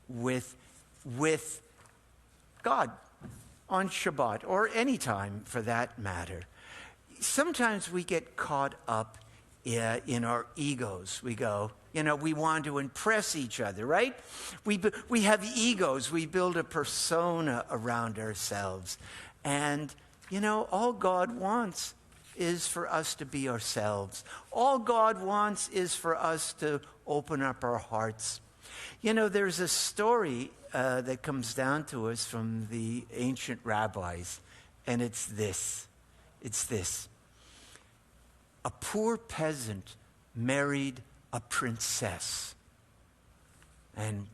with God on Shabbat, or any time for that matter. Sometimes we get caught up in our egos. We go, we want to impress each other, right? We have egos. We build a persona around ourselves. And, all God wants is for us to be ourselves. All God wants is for us to open up our hearts. There's a story that comes down to us from the ancient rabbis, and it's this. A poor peasant married a princess. And,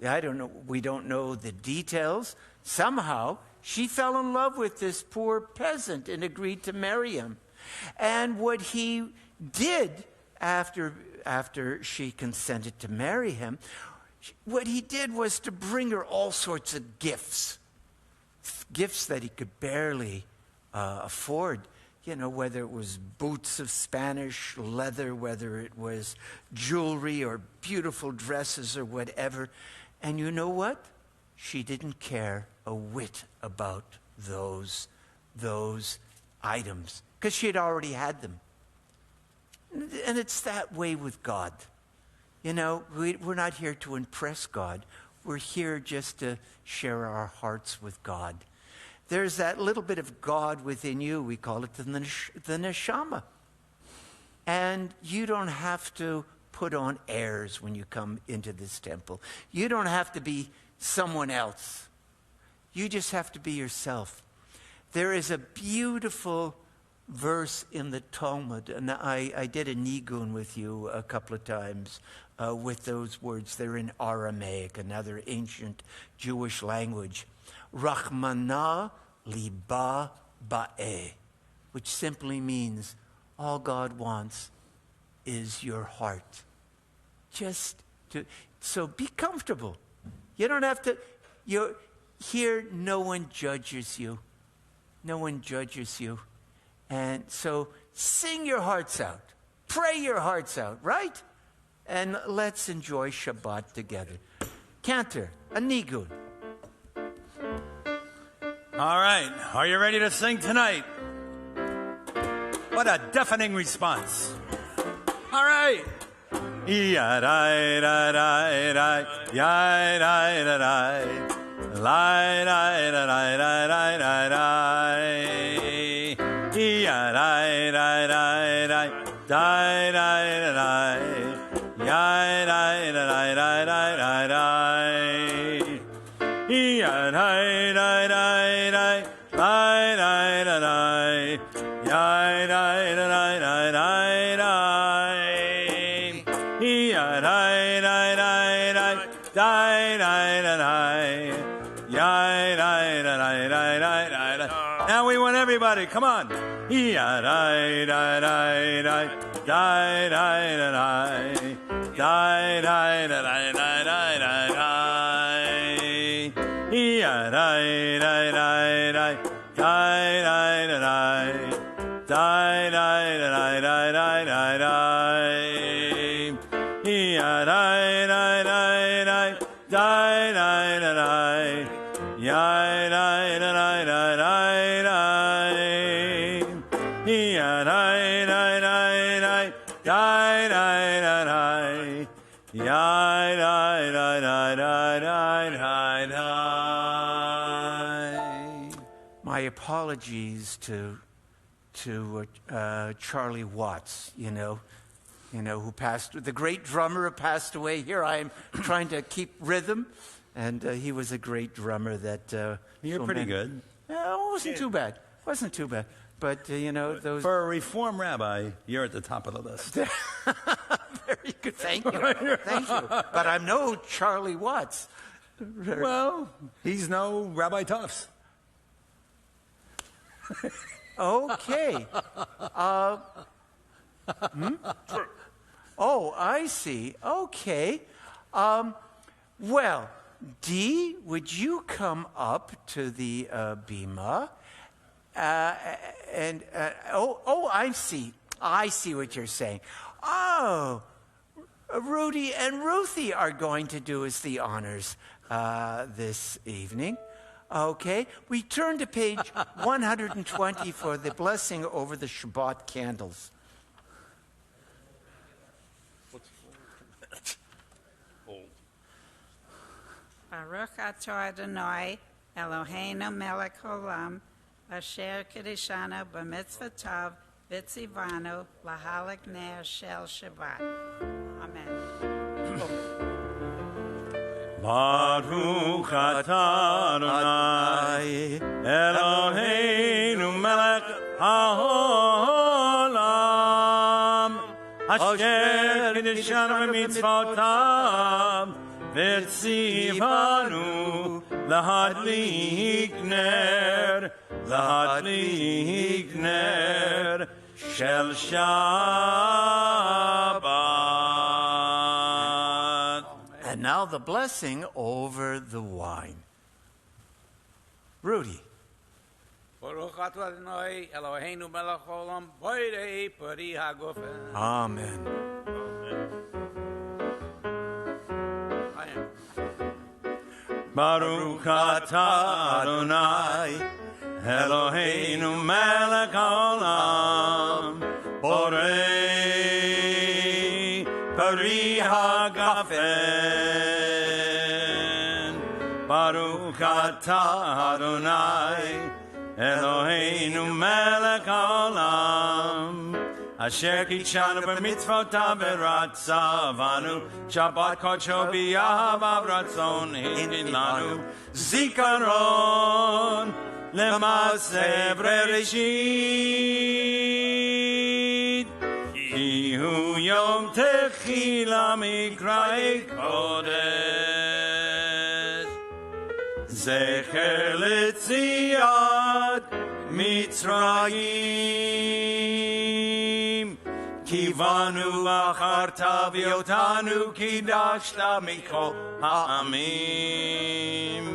I don't know, we don't know the details. Somehow, she fell in love with this poor peasant and agreed to marry him. And what he did after she consented to marry him, what he did was to bring her all sorts of gifts that he could barely afford. Whether it was boots of Spanish leather, whether it was jewelry or beautiful dresses or whatever. And you know what? She didn't care a whit about those items because she had already had them. And it's that way with God. We're not here to impress God. We're here just to share our hearts with God. There's that little bit of God within you. We call it the neshama. And you don't have to put on airs when you come into this temple. You don't have to be someone else. You just have to be yourself. There is a beautiful verse in the Talmud, and I did a nigun with you a couple of times with those words. They're in Aramaic, another ancient Jewish language. Rachmana liba ba'eh, which simply means all God wants is your heart. So be comfortable. You don't have to, here no one judges you. No one judges you. And so sing your hearts out. Pray your hearts out, right? And let's enjoy Shabbat together. Cantor, a nigun. All right. Are you ready to sing tonight? What a deafening response. All right. Ya-da-da-da-da, ya-da-da-da-da, la-da-da-da-da-da-da-da, ya-da-da-da-da, da-da-da-da, ya-da-da-da-da-da-da, ya-da-da-da-da, la-da-da-da, ya-da-da-da-da-da-da. Now we want everybody, come on. My apologies to Charlie Watts, who passed, the great drummer who passed away. Here I am trying to keep rhythm, and he was a great drummer that... You're pretty good. It wasn't too bad. Wasn't too bad. But, those... For a Reform rabbi, you're at the top of the list. Very good. Thank you. Thank you. But I'm no Charlie Watts. Well, he's no Rabbi Tuffs. Okay. Oh, I see. Okay. Well, Dee, would you come up to the bima? I see. I see what you're saying. Oh, Rudy and Ruthie are going to do us the honors this evening. Okay, we turn to page 120 for the blessing over the Shabbat candles. Baruch atah Adonai Eloheinu melech haolam asher kiddushanu b'mitzvotav v'tzivanu lahalak ner shel Shabbat. Amen. Baruch atah Adonai Eloheinu melech haolam asher kiddushanu b'mitzvotav v'tzivanu lahadlik ner shel Shabbat. And now the blessing over the wine. Rudy. Baruch atah Adonai Eloheinu melech haolam boirei peri hagofen. Amen. Baruch atah Adonai Eloheinu melech haolam borei peri hagafen. Baruch atah Adonai Eloheinu melech haolam asher kitshanu b'mitzvotav v'ratzavanu Shabbat kodsho b'yahavav ratzon hin lanu zikaron lema'aseh bereshit ki hu yom techila mikra'ei kodesh zecher letziat Mitzrayim Kivanu acharta v'yotanu kidashta mikol ha'amim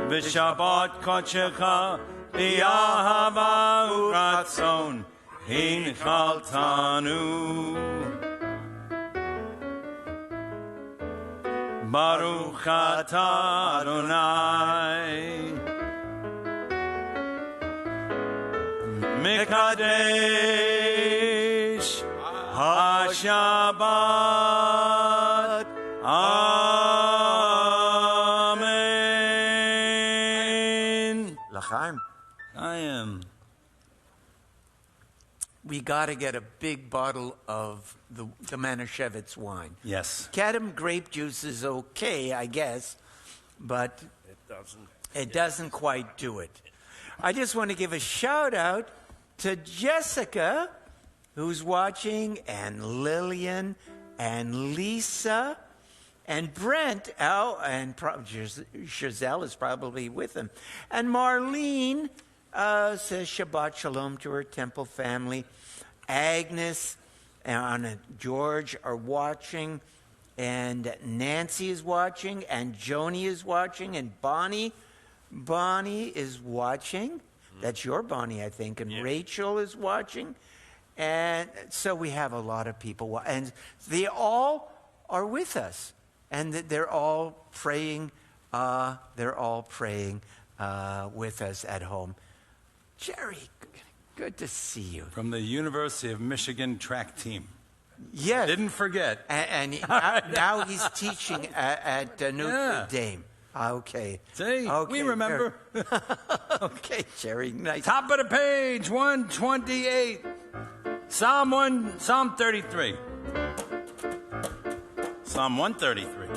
V'shabbat kodshecha b'yahava u'ratzon hinchaltanu Baruch atah Adonai Mekadesh HaShabbat Amen. L'chaim. I am. We got to get a big bottle of the Manischewitz wine. Yes. Cadam grape juice is okay, I guess, but it doesn't quite do it. I just want to give a shout out to Jessica, who's watching, and Lillian, and Lisa, and Brent. Oh, and Giselle is probably with him. And Marlene says Shabbat Shalom to her temple family. Agnes and George are watching, and Nancy is watching, and Joni is watching, and Bonnie is watching. That's your Bonnie, I think. And Rachel is watching. And so we have a lot of people. And they all are with us. And they're all praying. With us at home. Jerry, good to see you. From the University of Michigan track team. Yes. Didn't forget. And now he's teaching at Notre Dame. Okay. See, we remember. Okay, Jerry, nice. Top of the page, 128. Psalm 33. Psalm 133.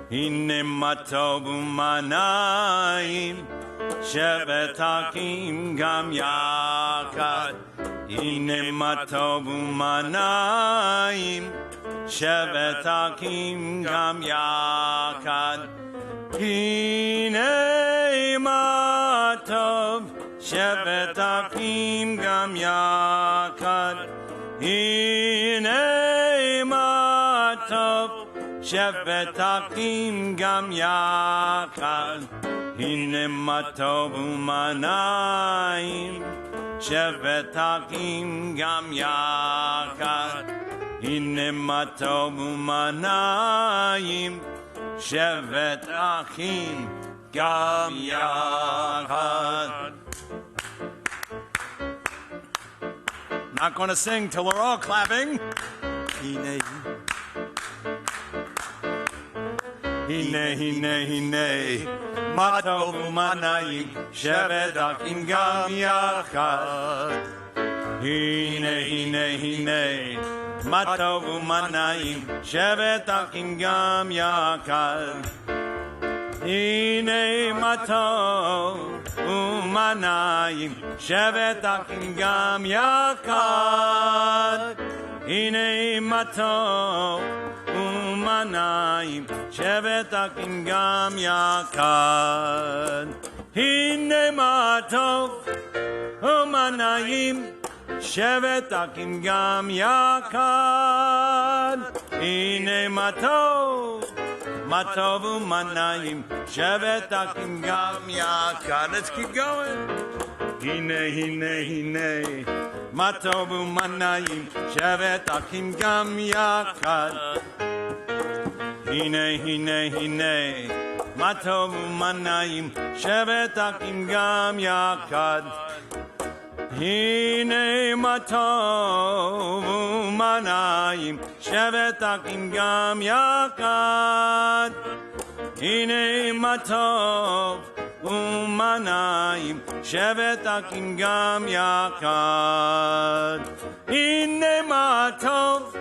Hine matovu manayim shevet hakim gam yakad. Hine matovu manayim shevet hakim gam yakad. Hine matov shevet hakim gam yakad. Hine matov shevet hakim gam yakad. Hine matov umanayim shevet hakim gam yakad. הנה מה טוב ומה נעים, שבת אחים גם יחד. Not going to sing till we're all clapping. הנה, הנה, הנה, הנה, מה טוב ומה נעים, שבת אחים גם יחד. הנה, הנה, הנה, מה טוב ומה נעים, שבת אחים גם יחד. הנה מה טוב ומה נעים, שבת אחים גם יחד. הנה מה טוב ומה נעים, שבת אחים גם יחד. הנה מה טוב ומה נעים, שבת אחים גם יחד. הנה מה טוב ומה נעים, שבת אחים גם יחד. Let's keep going. הנה, הנה, הנה, מה טוב ומה נעים, שבת אחים גם יחד. הנה, הנה, הנה, מה טוב ומה נעים, שבת אחים גם יחד. הנה מה טוב ומה נעים, שבת אחים גם יחד. הנה מה טוב ומה נעים, שבת אחים גם יחד. הנה מה טוב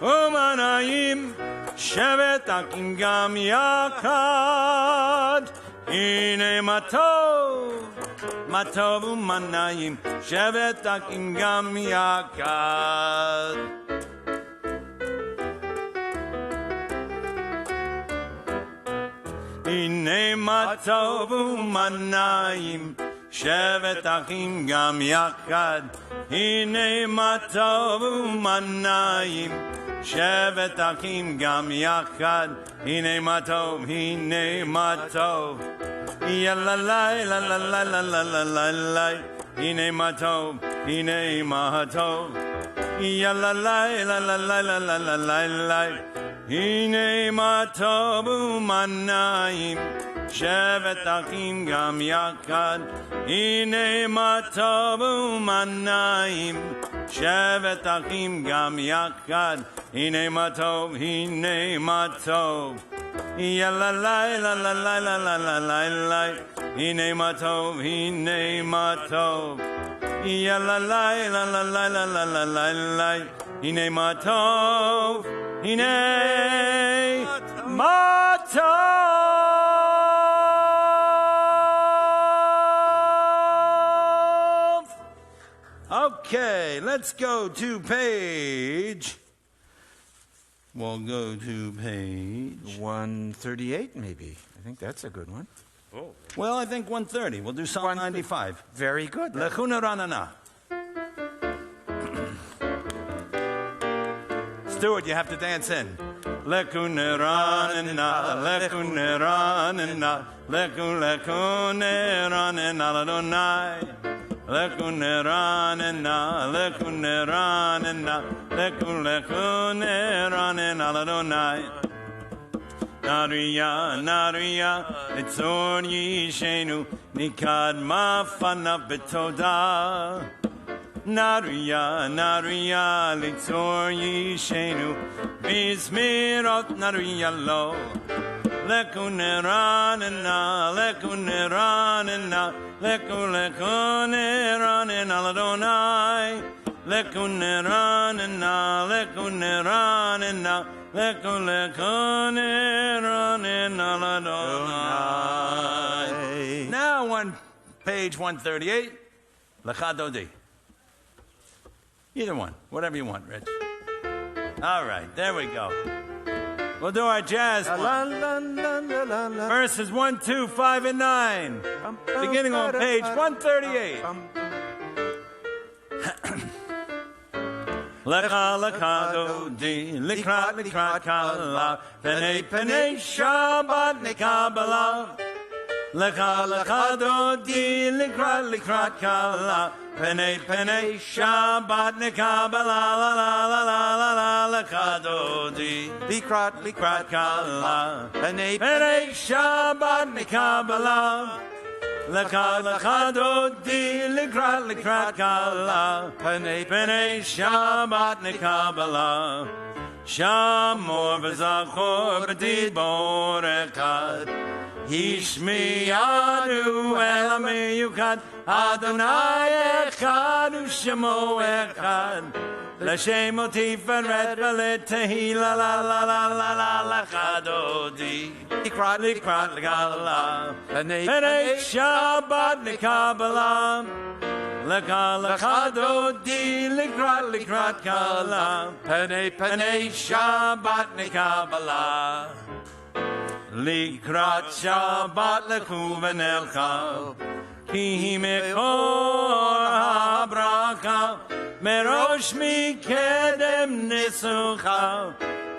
ומה נעים, שבת אחים גם יחד. הנה מה טוב ומה נעים, שבת אחים גם יחד. הנה מה טוב ומה נעים, שבת אחים גם יחד. הנה מה טוב ומה נעים, שבת אחים גם יחד. הנה מה טוב, הנה מה טוב, יאללה לי לה לה לה לה לה לה לה לה. הנה מה טוב, הנה מה טוב, יאללה לי לה לה לה לה לה לה לה לה. הנה מה טוב ומה נעים, שבת אחים גם יחד. הנה מה טוב ומה נעים, שבת אחים גם יחד. הנה מה טוב, הנה מה טוב, יאללה לי לה לה לה לה לה לה לה לה. הנה מה טוב, הנה מה טוב, יאללה לי לה לה לה לה לה לה לה לה. הנה מה טוב, הנה מה טוב. Okay, let's go to page. We'll go to page 138 maybe. I think that's a good one. Oh. Well, I think 130. We'll do Psalm 95. Very good. Lechuna ranana. Stuart, you have to dance in. Lechuna ranana, lechuna ranana, lechuna ranana Adonai. Lechuna ranana, lechuna ranana, lechuna ranana Adonai. Nariya, Nariya, Etzor Yishenu, Nikad Mafanav Betoda. Nariya, Nariya, Etzor Yishenu, Bizmirot Nariya Lo. Lekuneranena, Lekuneranena, Lekuneranena Adonai. Lekuneranena, Lekuneranena. Now on page 138, Lecha Dodi. Either one, whatever you want, Rich. All right, there we go. We'll do our jazz one. Verses 1, 2, 5, and 9. Beginning on page 138. Lecha lecha dodi, likrat likrat kala, penei penei Shabbat nekabala. Lecha lecha dodi likrat kala. Penei penei Shabbat nekabala la la la la la la lecha dodi likrat kala. Penei Penei Shabbat nekabala. Lecha lecha dodi likrat kala. Penei Penei Shabbat nekabala. Shamor v'zachor b'dibor echad. Hishmiyanu el miyukad. Adonai echad u'shemo echad. L'shem tiferet v'letehila la la la la la lecha dodi. Likrat legala. Penei Shabbat nekabala. Lecha dodi likrat kala. Penei Shabbat nekabala. Likrat Shabbat lekuvenelcha. Ki mekor habraka. Merosh mikedem nisucha.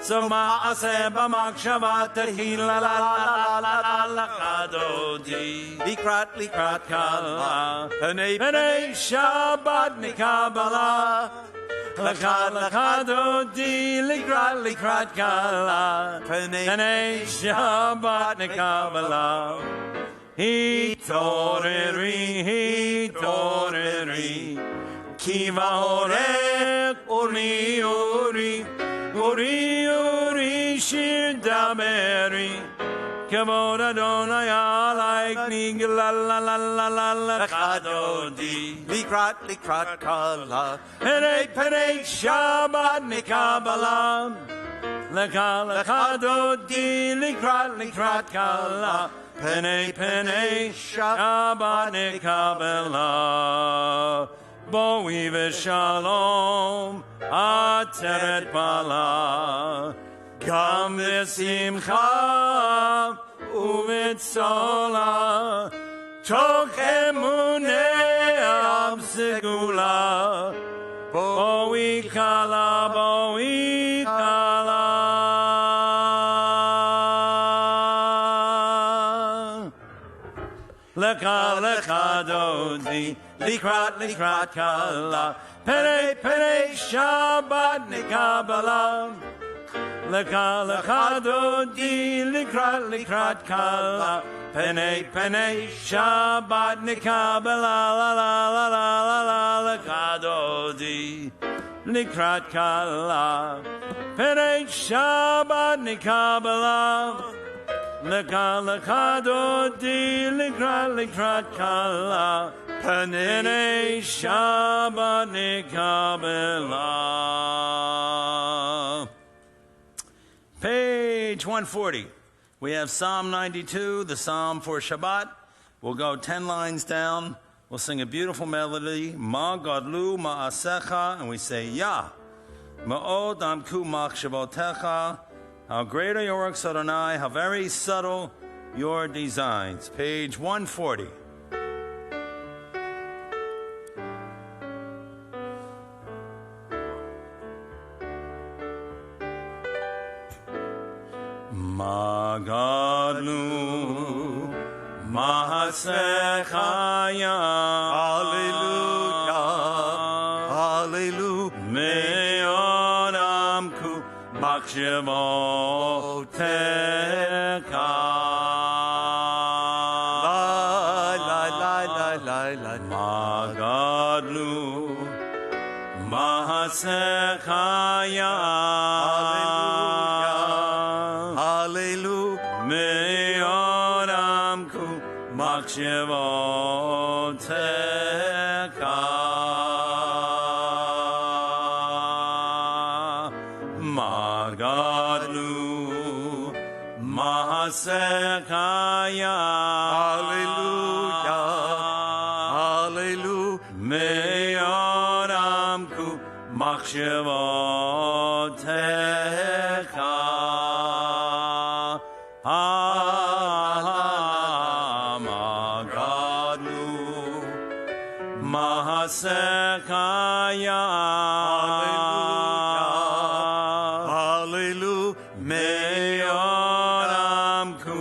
So ma'aseh b'makshavat tehila la la la la lecha dodi. likrat Kala. Penei Penei Shabbat nekabala. Lecha dodi likrat kala. Penei Shabbat nekabala. Hitoreri Kiva orek uri shir dameri. Kavod Adonai alaikni la la la la la lecha dodi. likrat kala. Penei Shabbat nekabala. Lecha dodi likrat kala. Penei Shabbat nekabala. Boi v'shalom ateret bala. Gam v'simcha u'v'tzola. Toch emunei am segula. Boi kala. Lecha dodi likrat kala. Penei Shabbat nekabala. Lecha dodi likrat kala. Penei Shabbat nekabala la la la la la la lecha dodi likrat kala. Penei Shabbat nekabala. Lecha dodi likrat kala. Penei Shabbat nekabala. Page 140. We have Psalm 92, the Psalm for Shabbat. We'll go 10 lines down. We'll sing a beautiful melody. Ma gadlu ma'asecha, and we say Yah. Ma'od amku machshavotecha. How great are your works, Adonai. How very subtle your designs. Page 140. Magadlu Mahasecha Yah. Hallelujah, hallelujah. Me'od amku machshavotecha. Magadlu Mahasecha Yah. Machshavotecha. Magadlu Mahasecha Yah. Hallelujah, hallelujah. Me'od amku machshavotecha. Mahasecha Yah. Hallelujah, hallelujah. Me'od amku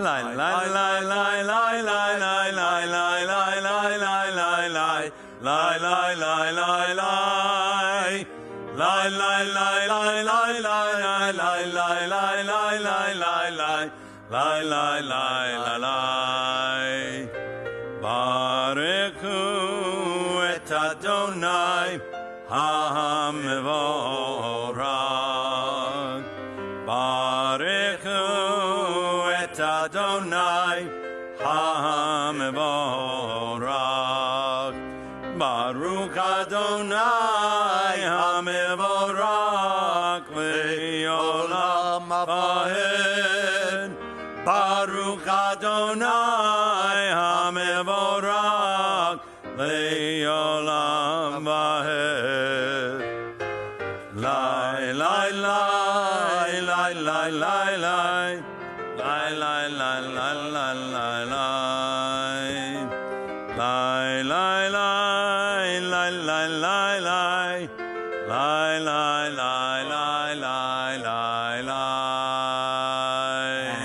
Barechu et Adonai HaMevorach. Barechu et Adonai HaMevorach. Baruch Adonai HaMevorach le'olam vaed. Baruch Adonai HaMevorach le'olam vaed. Lai, lai, lai, lai, lai, lai, lai. Lai, lai, lai, lai, lai, lai, lai. Lai, lai, lai, lai, lai, lai, lai. Lai, lai, lai, lai, lai, lai, lai.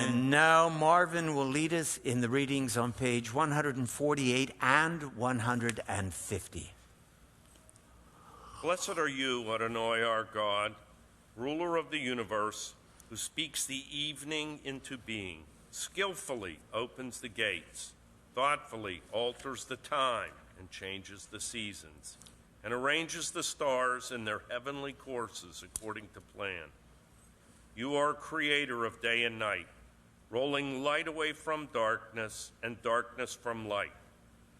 And now Marvin will lead us in the readings on page 148 and 150. Blessed are you, Adonai, our God, ruler of the universe, who speaks the evening into being, skillfully opens the gates, thoughtfully alters the time and changes the seasons, and arranges the stars in their heavenly courses according to plan. You are creator of day and night, rolling light away from darkness and darkness from light,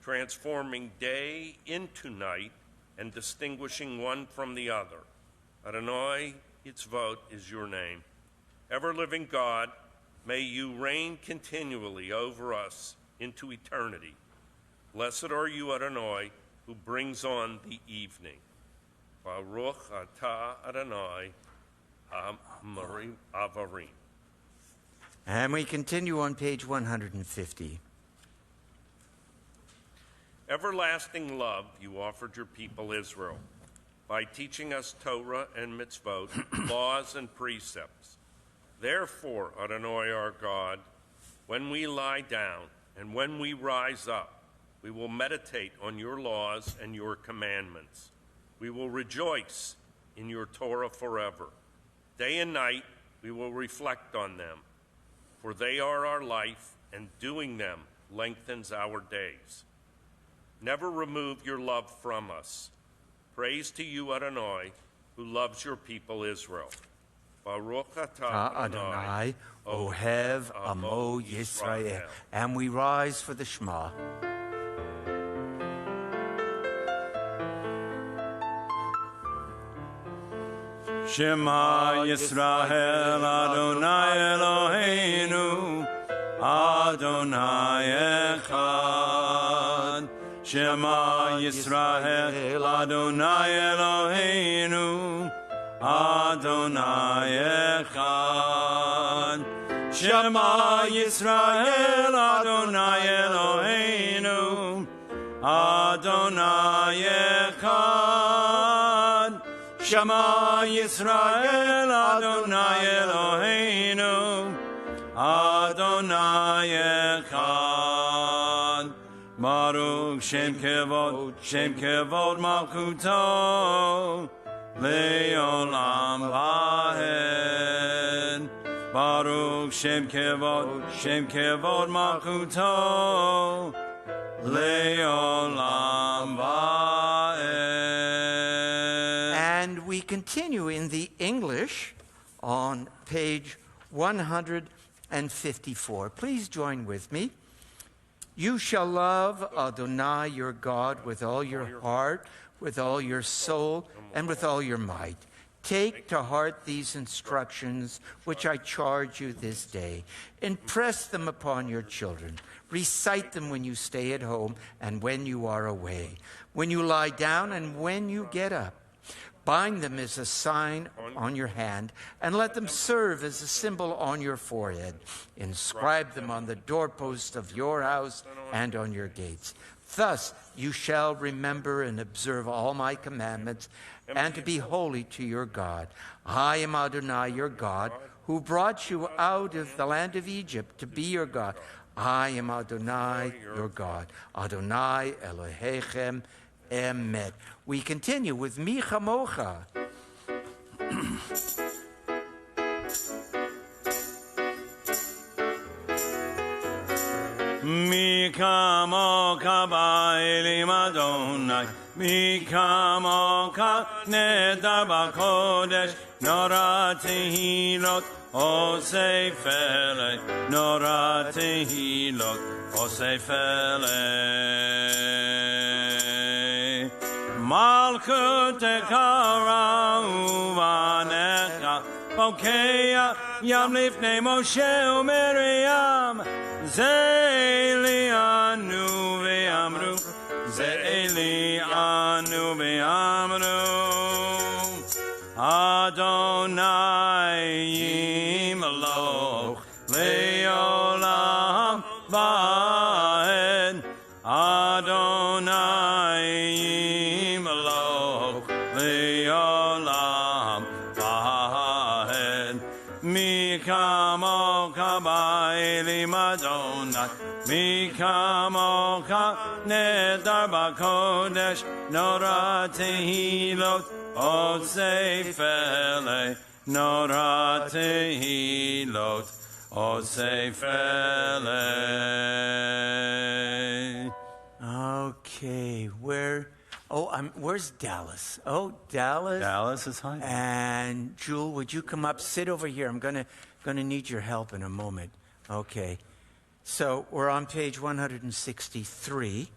transforming day into night and distinguishing one from the other. Adonai, its vote is your name. Ever-living God, may you reign continually over us into eternity. Blessed are you, Adonai, who brings on the evening. Baruch atah Adonai Avarim. And we continue on page 150. Everlasting love you offered your people Israel by teaching us Torah and mitzvot, laws and precepts. Therefore, Adonai our God, when we lie down and when we rise up, we will meditate on your laws and your commandments. We will rejoice in your Torah forever. Day and night we will reflect on them, for they are our life, and doing them lengthens our days. Never remove your love from us. Praise to you, Adonai, who loves your people Israel. Baruch atah Adonai, Ohev Amo Yisrael. And we rise for the Shema. Shema Yisrael Adonai Eloheinu Adonai Echad. Shema Yisrael Adonai Eloheinu Adonai Echad. Shema Yisrael Adonai Eloheinu Adonai Echad. Shema Yisrael Adonai Eloheinu Adonai Echad. Baruch Shem Kevod Malchuto Le'olam Vahed. Baruch Shem Kevod Malchuto Le'olam Vahed. And we continue in the English on page 154. Please join with me. You shall love Adonai your God with all your heart, with all your soul, and with all your might. Take to heart these instructions which I charge you this day. Impress them upon your children. Recite them when you stay at home and when you are away, when you lie down and when you get up. Bind them as a sign on your hand, and let them serve as a symbol on your forehead. Inscribe them on the doorpost of your house and on your gates. Thus you shall remember and observe all my commandments, and to be holy to your God. I am Adonai your God, who brought you out of the land of Egypt to be your God. I am Adonai, your God. Adonai Elohechem Emet. We continue with Mi Chamocha. Mi kamoka ba'elim Adonai, mi kamoka nedar b'kodesh, nora tehilot, osei felech, nora tehilot, osei felech. Malchutecha uvanecha, Bokeya yam lifnei Moshe u'Miriam, Ze'eli anu ve'amru, Ze'eli anu ve'amru, Adonai yimloch le'olam va'ed, Adonai yimloch le'olam va'ed, mi kamoka ba'elim Adonai, mi kamoka nedar b'kodesh, nora tehilot, osei felech, nora tehilot, osei felech. Okay, where's Dallas? Oh, Dallas. Dallas is hiding. And Jewel, would you come up? Sit over here. I'm gonna need your help in a moment. Okay. So we're on page 163.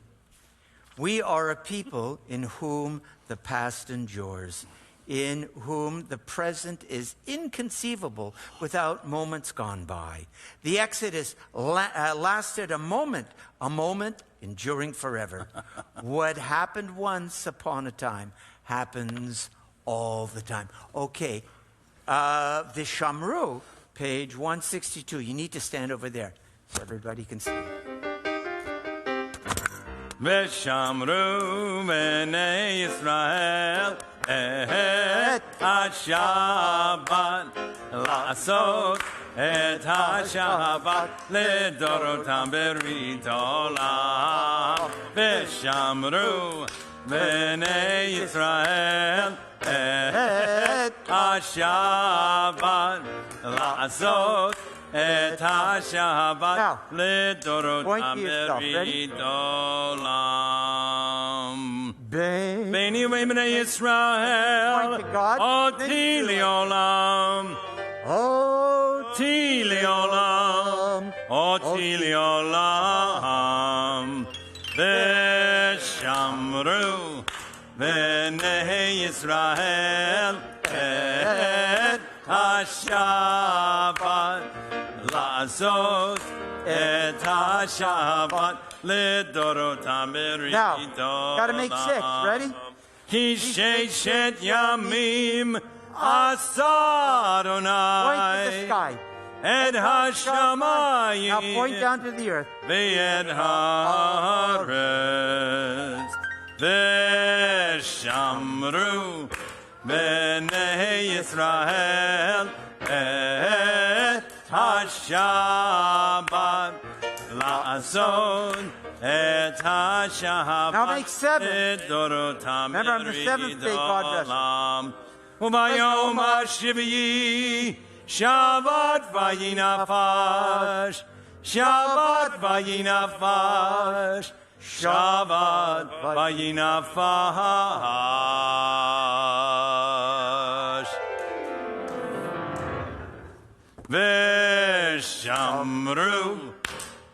We are a people in whom the past endures, in whom the present is inconceivable without moments gone by. The Exodus lasted a moment enduring forever. What happened once upon a time happens all the time. Okay, the Shamru, page 162. You need to stand over there so everybody can see. Veshamru b'nei Yisrael et ha-Shabbat la'asot et ha-Shabbat ledorotam berit olam. Veshamru b'nei Yisrael et ha-Shabbat la'asot et ha-Shabbat ledorotam berit olam. Beni u'bnei Yisrael oti li'olam, oti li'olam, oti li'olam. Veshamru b'nei Yisrael et ha-Shabbat la'asot et ha-Shabbat ledorotam berit olam. Now, got to make 6. Ready? Ki sheshet yamim asa Adonai. Point to the sky. Et hashamayim. Now point down to the earth. Ve'et haaretz. Ve'shamru b'nei Yisrael et ha-Shabbat la'asot et ha-Shabbat. Now make 7. Remember, on the 7th day, God rested. U'bayom ha'shivyi Shabbat vayinafash, Shabbat vayinafash, Shabbat vayinafash. Veshamru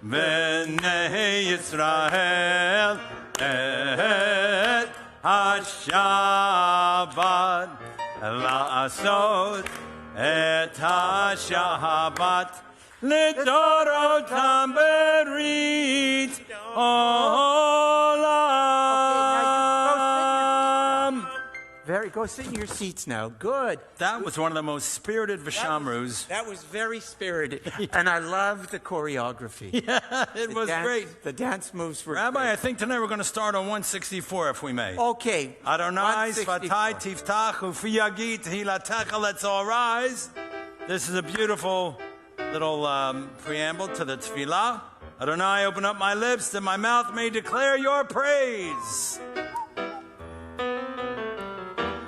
b'nei Yisrael et ha-Shabbat la'asot et ha-Shabbat ledorotam berit olam. Go sit in your seats now. Good. That was one of the most spirited Vishamrus. That was very spirited. And I loved the choreography. Yeah, it was great. The dance moves were Rabbi, great. I think tonight we're going to start on 164, if we may. Okay. Adonai, 164. Svatai, Tiftach, Ufi Yagit, Hilatecha, let's all rise. This is a beautiful little preamble to the tefillah. Adonai, open up my lips that my mouth may declare your praise.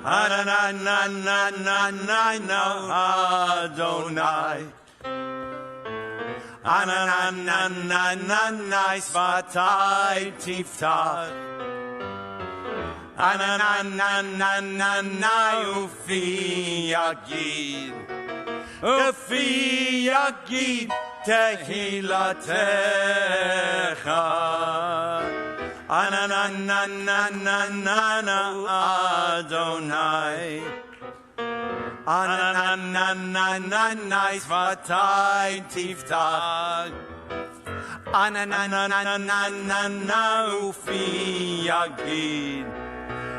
Adonai, Adonai, Svatai Tiftach. Adonai, Ufi Yagid. Ufi Yagid Tehilatecha. Adonai. Ananananananai Svatai Tiftach. Ananananananana Ufi Yagid.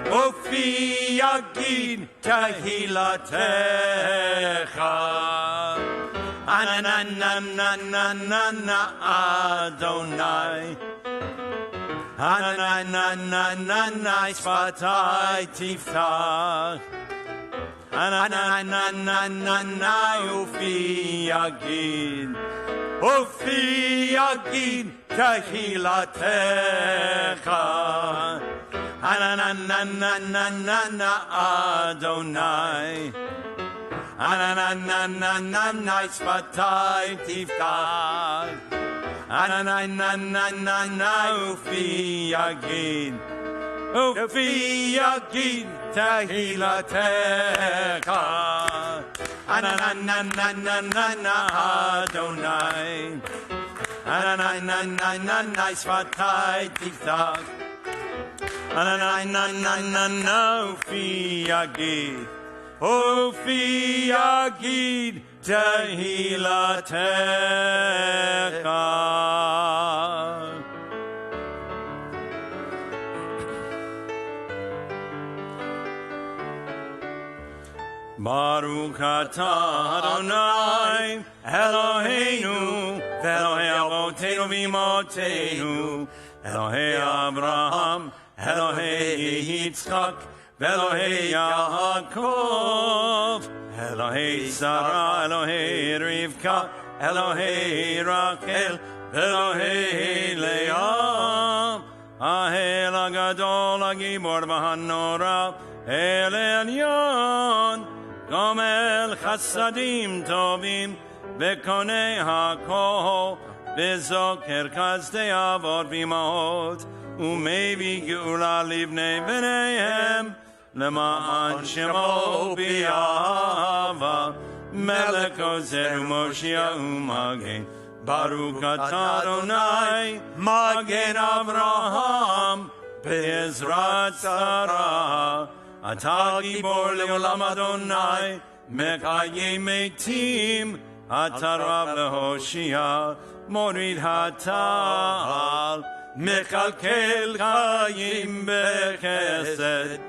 Ufi Yagid Tehilatecha. Anananananana Adonai. Ananananananai Svatai Tiftach. Ananananananai Ufi Yagid. Ufi Yagid Tehilatecha. Anananananana Adonai. Ananananananai Svatai Tiftach. Ananananananai Ufi Yagid. Ufi Yagid Tehilatecha. Anananananana Adonai. Ananananananai Svatai Tiftach. Anananananana Ufi Yagid. Ufi Yagid Tehilatecha. Baruch atah Adonai Eloheinu Elohei Avotenu v'Imotenu Elohei Abraham Elohei Yitzchak Elohei Yaakov Elohei Sarah Elohei Rivka Elohei Rachel Elohei Leah Ahel HaGadol HaGibor v'Hanora El Elyon Gomel Chassadim Tovim Bekonei HaKol Bezoker Kazdei Avot V'Imahot Umevi Geula Livnei V'neihem Lema'an Shemo B'Yahava Melech Ozer U'Moshia U'Magen Baruch atah Adonai Magen Avraham Be'ezrat Sarah Atah Gibor Le'olam Adonai Mekayem Meitim Atah Rav Lehoshia Morid Hatal Mekalkel Chayim Bechesed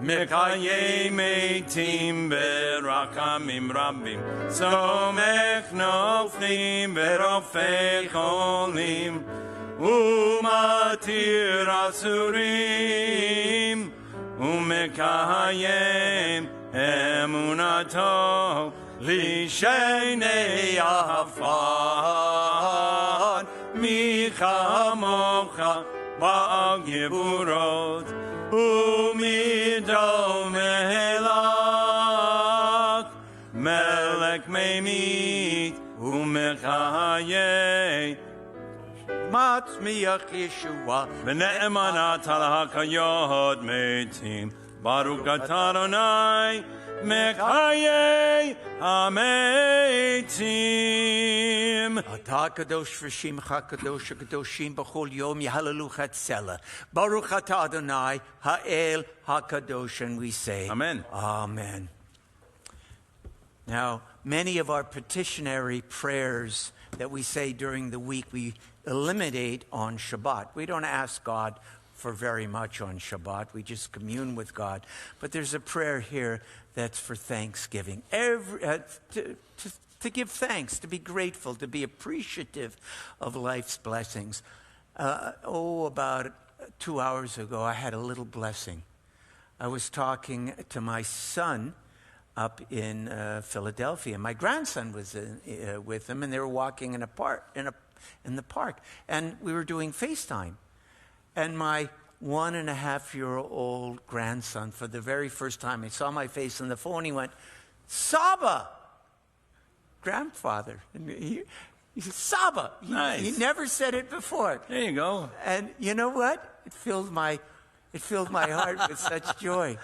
Mekayem Meitim Berakamim Rabbim Somech Noflim Berofei Cholim Umatir Asurim Umekayem Emunato Lishenei Afan Michamocha Ba'agivurot Umido Melech Melech Meimit Umekayem Matzmiach Yeshua V'ne'emanat al hakayod meitim Baruch atah Adonai Mekayei HaMeitim Atah kadosh v'shimcha kadosh kadoshim b'chol yom yahalelu chatzela. Baruch atah Adonai ha'el hakadosh, and we say Amen. Amen. Now, many of our petitionary prayers that we say during the week, we eliminate on Shabbat. We don't ask God for very much on Shabbat. We just commune with God. But there's a prayer here that's for thanksgiving. To give thanks, to be grateful, to be appreciative of life's blessings. About 2 hours ago, I had a little blessing. I was talking to my son up in Philadelphia. My grandson was with them, and they were walking in the park, and we were doing FaceTime. And my 1.5-year-old grandson, for the very first time, he saw my face on the phone. He went, "Saba, grandfather." And he said, "Saba." Nice. He never said it before. There you go. And you know what? It filled my heart with such joy.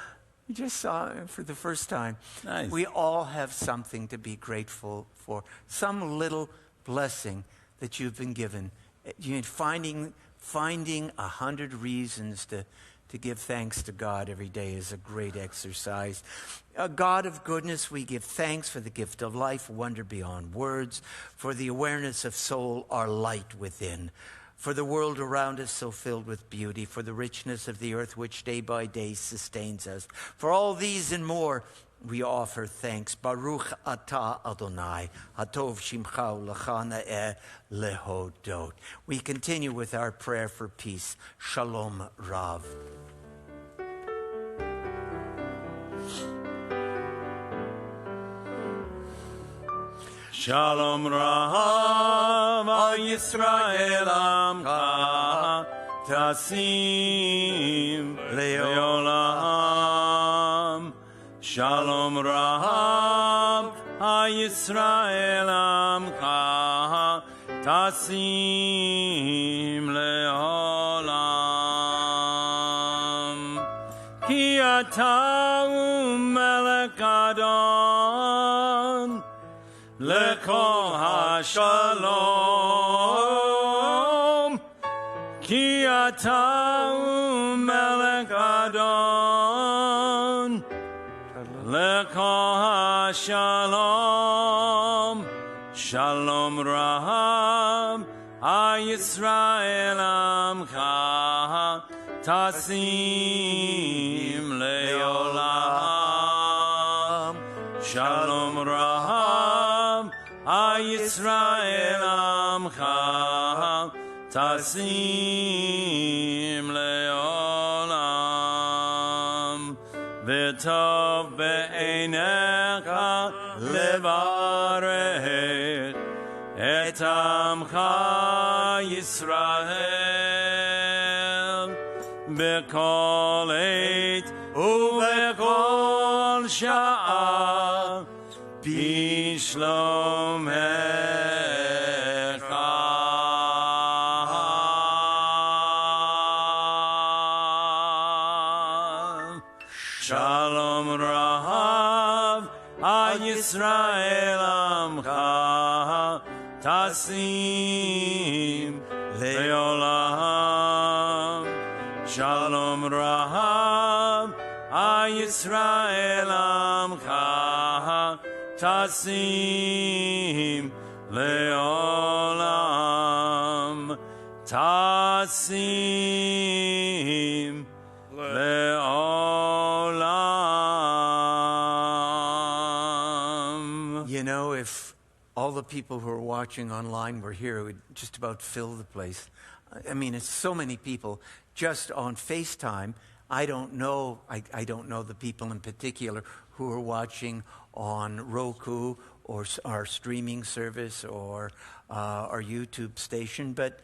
You just saw him for the first time. Nice. We all have something to be grateful for. Some little blessing that you've been given. Finding 100 reasons to give thanks to God every day is a great exercise. God of goodness, we give thanks for the gift of life, wonder beyond words, for the awareness of soul, our light within, for the world around us so filled with beauty, for the richness of the earth which day by day sustains us. For all these and more, we offer thanks. Baruch atah Adonai, hatov shimcha u'lechana lehodot. We continue with our prayer for peace. Shalom Rav. Shalom Rav al Yisrael Amcha Tasim Leolam. Shalom Rav al Yisrael Amcha Tasim Leolam. Ki ata melech Adon Lekol HaShalom. Ki ata melech Adon Lekol HaShalom. Shalom Rav HaYisrael Amcha Tasim Leolam. Shalom Rav HaYisrael Amcha Tasim Leolam. V'tov be'einecha levarech et Amcha Yisrael b'kol eit u'b'kol sha'a b'shlomecha. Shalom Rav HaYisrael Amcha Tasim Leolam. Shalom Rav HaYisrael Amcha Tasim Leolam. Tasim Leolam. You know, if all the people who are watching online were here, it would just about fill the place. I mean, it's so many people just on FaceTime. I don't know the people in particular who are watching on Roku or our streaming service or our YouTube station. But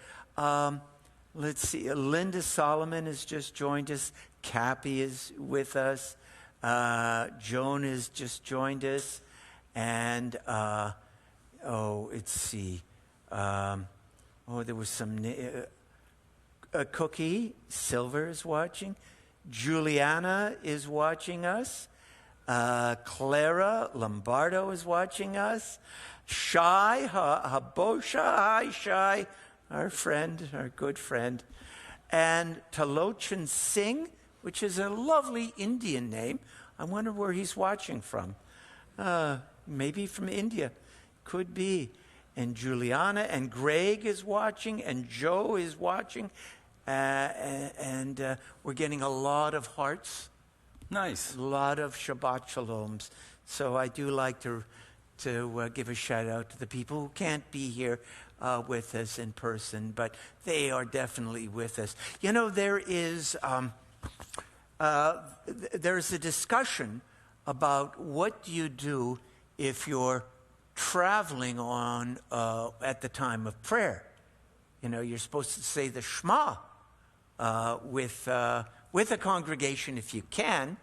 let's see. Linda Solomon has just joined us. Cappy is with us. Joan has just joined us. And, let's see. There was some... Cookie Silver is watching. Juliana is watching us. Clara Lombardo is watching us. Shai Habosha, hi Shai, our friend, our good friend. And Talochan Singh, which is a lovely Indian name. I wonder where he's watching from. Maybe from India. Could be. And Juliana and Greg is watching, and Joe is watching. And we're getting a lot of hearts. Nice. A lot of Shabbat Shaloms. So I do like to give a shout out to the people who can't be here with us in person, but they are definitely with us. You know, there's a discussion about what do you do if you're traveling on at the time of prayer. You know, you're supposed to say the Shema with a congregation if you can.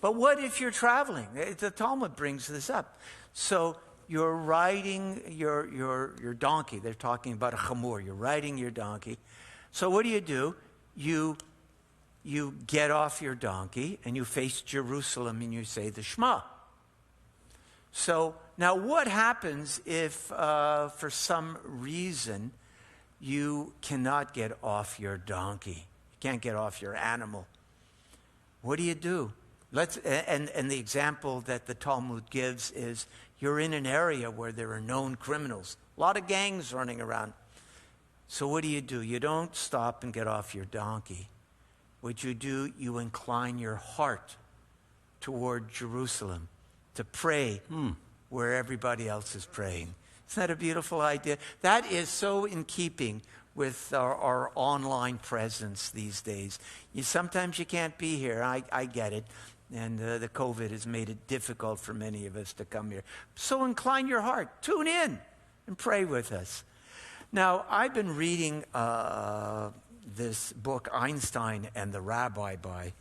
But what if you're traveling? The Talmud brings this up. So you're riding your donkey. They're talking about a chamor. You're riding your donkey. So what do? You get off your donkey and you face Jerusalem and you say the Shema. So now what happens if for some reason you cannot get off your donkey? You can't get off your animal. What do? And the example that the Talmud gives is you're in an area where there are known criminals, a lot of gangs running around. So what do? You don't stop and get off your donkey. What you do, you incline your heart toward Jerusalem to pray where everybody else is praying. Isn't that a beautiful idea? That is so in keeping with our online presence these days. Sometimes you can't be here. I get it. And the COVID has made it difficult for many of us to come here. So incline your heart. Tune in and pray with us. Now, I've been reading this book, Einstein and the Rabbi, by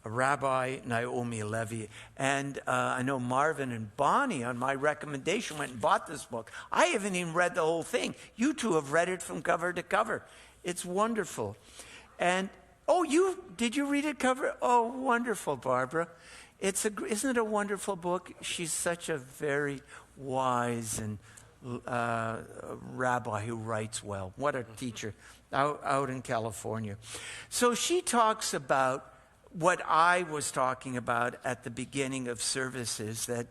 Rabbi Naomi Levy. And I know Marvin and Bonnie, on my recommendation, went and bought this book. I haven't even read the whole thing. You two have read it from cover to cover. It's wonderful. And did you read it cover? Oh, wonderful, Barbara. Isn't it a wonderful book? She's such a very wise and rabbi who writes well. What a teacher out in California. So she talks about what I was talking about at the beginning of services, that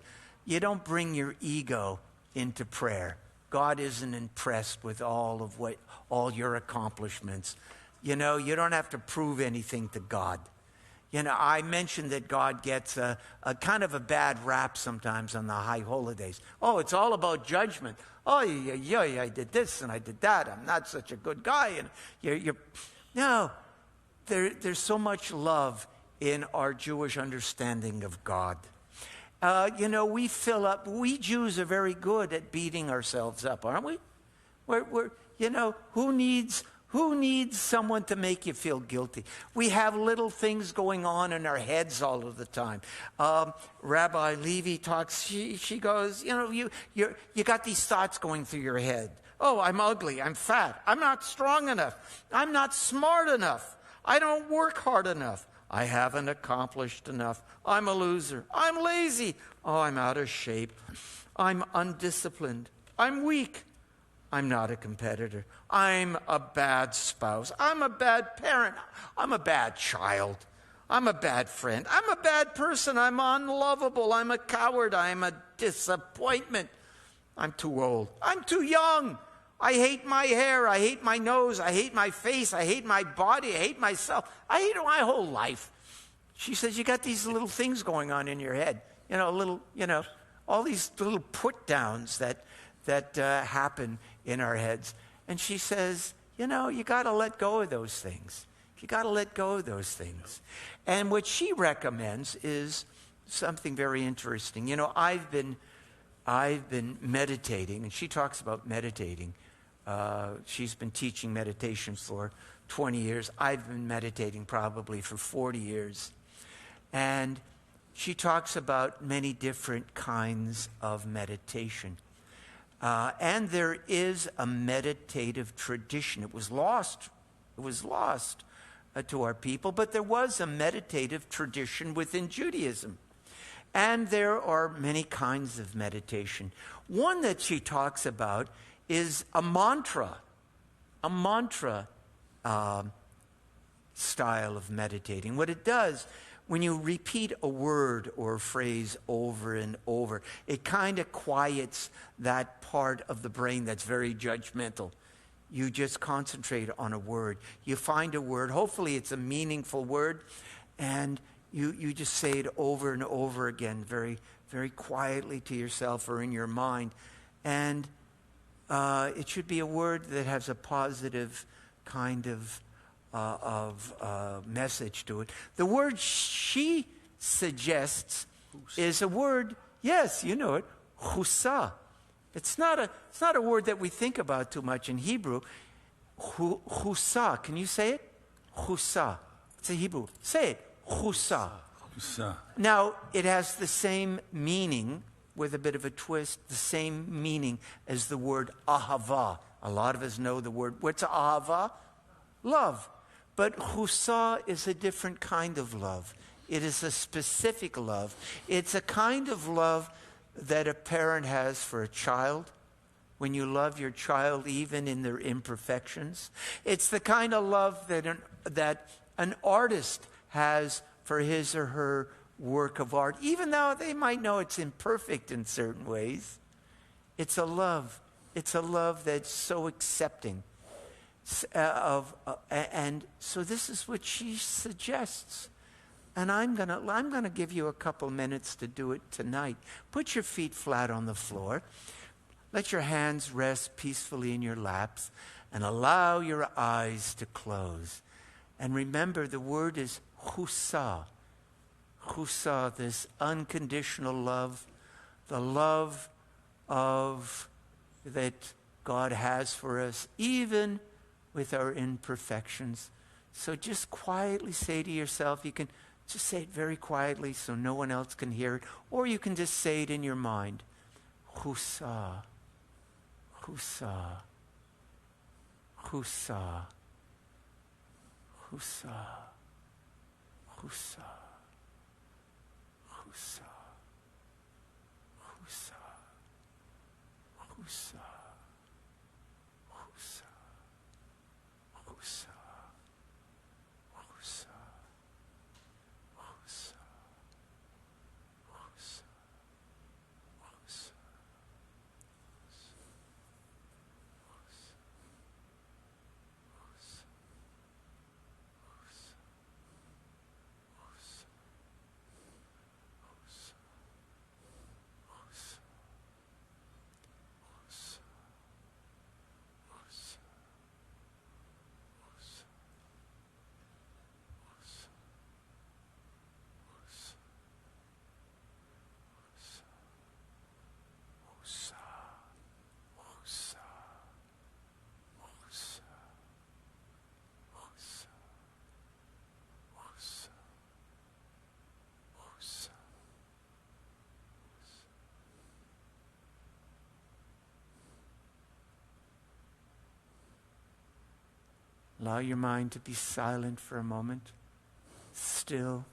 you don't bring your ego into prayer. God isn't impressed with all your accomplishments. You know, you don't have to prove anything to God. You know, I mentioned that God gets a kind of a bad rap sometimes on the high holidays. Oh, it's all about judgment. Oh, I did this and I did that. I'm not such a good guy. And no, there's so much love in our Jewish understanding of God. You know, we Jews are very good at beating ourselves up, aren't we? You know, who needs someone to make you feel guilty? We have little things going on in our heads all of the time. Rabbi Levy talks, she goes, you know, you got these thoughts going through your head. Oh, I'm ugly, I'm fat, I'm not strong enough, I'm not smart enough, I don't work hard enough, I haven't accomplished enough, I'm a loser, I'm lazy, oh, I'm out of shape, I'm undisciplined, I'm weak, I'm not a competitor, I'm a bad spouse, I'm a bad parent, I'm a bad child, I'm a bad friend, I'm a bad person, I'm unlovable, I'm a coward, I'm a disappointment, I'm too old, I'm too young, I hate my hair, I hate my nose, I hate my face, I hate my body, I hate myself, I hate my whole life. She says, you got these little things going on in your head, all these little put downs that happen in our heads. And she says, you got to let go of those things. You got to let go of those things. And what she recommends is something very interesting. You know, I've been meditating, and she talks about meditating. She's been teaching meditation for 20 years. I've been meditating probably for 40 years. And she talks about many different kinds of meditation. And there is a meditative tradition. It was lost to our people, but there was a meditative tradition within Judaism. And there are many kinds of meditation. One that she talks about is a mantra style of meditating. What it does, when you repeat a word or a phrase over and over, it kind of quiets that part of the brain that's very judgmental. You just concentrate on a word. You find a word, hopefully it's a meaningful word, and you just say it over and over again, very, very quietly to yourself or in your mind. And it should be a word that has a positive kind of message to it. The word she suggests is a word, yes, you know it, chusa. It's not a word that we think about too much in Hebrew. Chusa, can you say it? Chusa. It's a Hebrew. Say it, chusa. Now, it has the same meaning, with a bit of a twist, the same meaning as the word ahava. A lot of us know the word. What's ahava? Love. But chusa is a different kind of love. It is a specific love. It's a kind of love that a parent has for a child, when you love your child even in their imperfections. It's the kind of love that an artist has for his or her work of art, even though they might know it's imperfect in certain ways. It's a love. It's a love that's so accepting. And so this is what she suggests. And I'm gonna give you a couple minutes to do it tonight. Put your feet flat on the floor. Let your hands rest peacefully in your laps and allow your eyes to close. And remember, the word is chusa. Chusa, this unconditional love, the love that God has for us, even with our imperfections. So just quietly say to yourself, you can just say it very quietly so no one else can hear it, or you can just say it in your mind. Chusa, chusa, chusa, chusa, chusa, chusa, chusa, chusa. Allow your mind to be silent for a moment, still,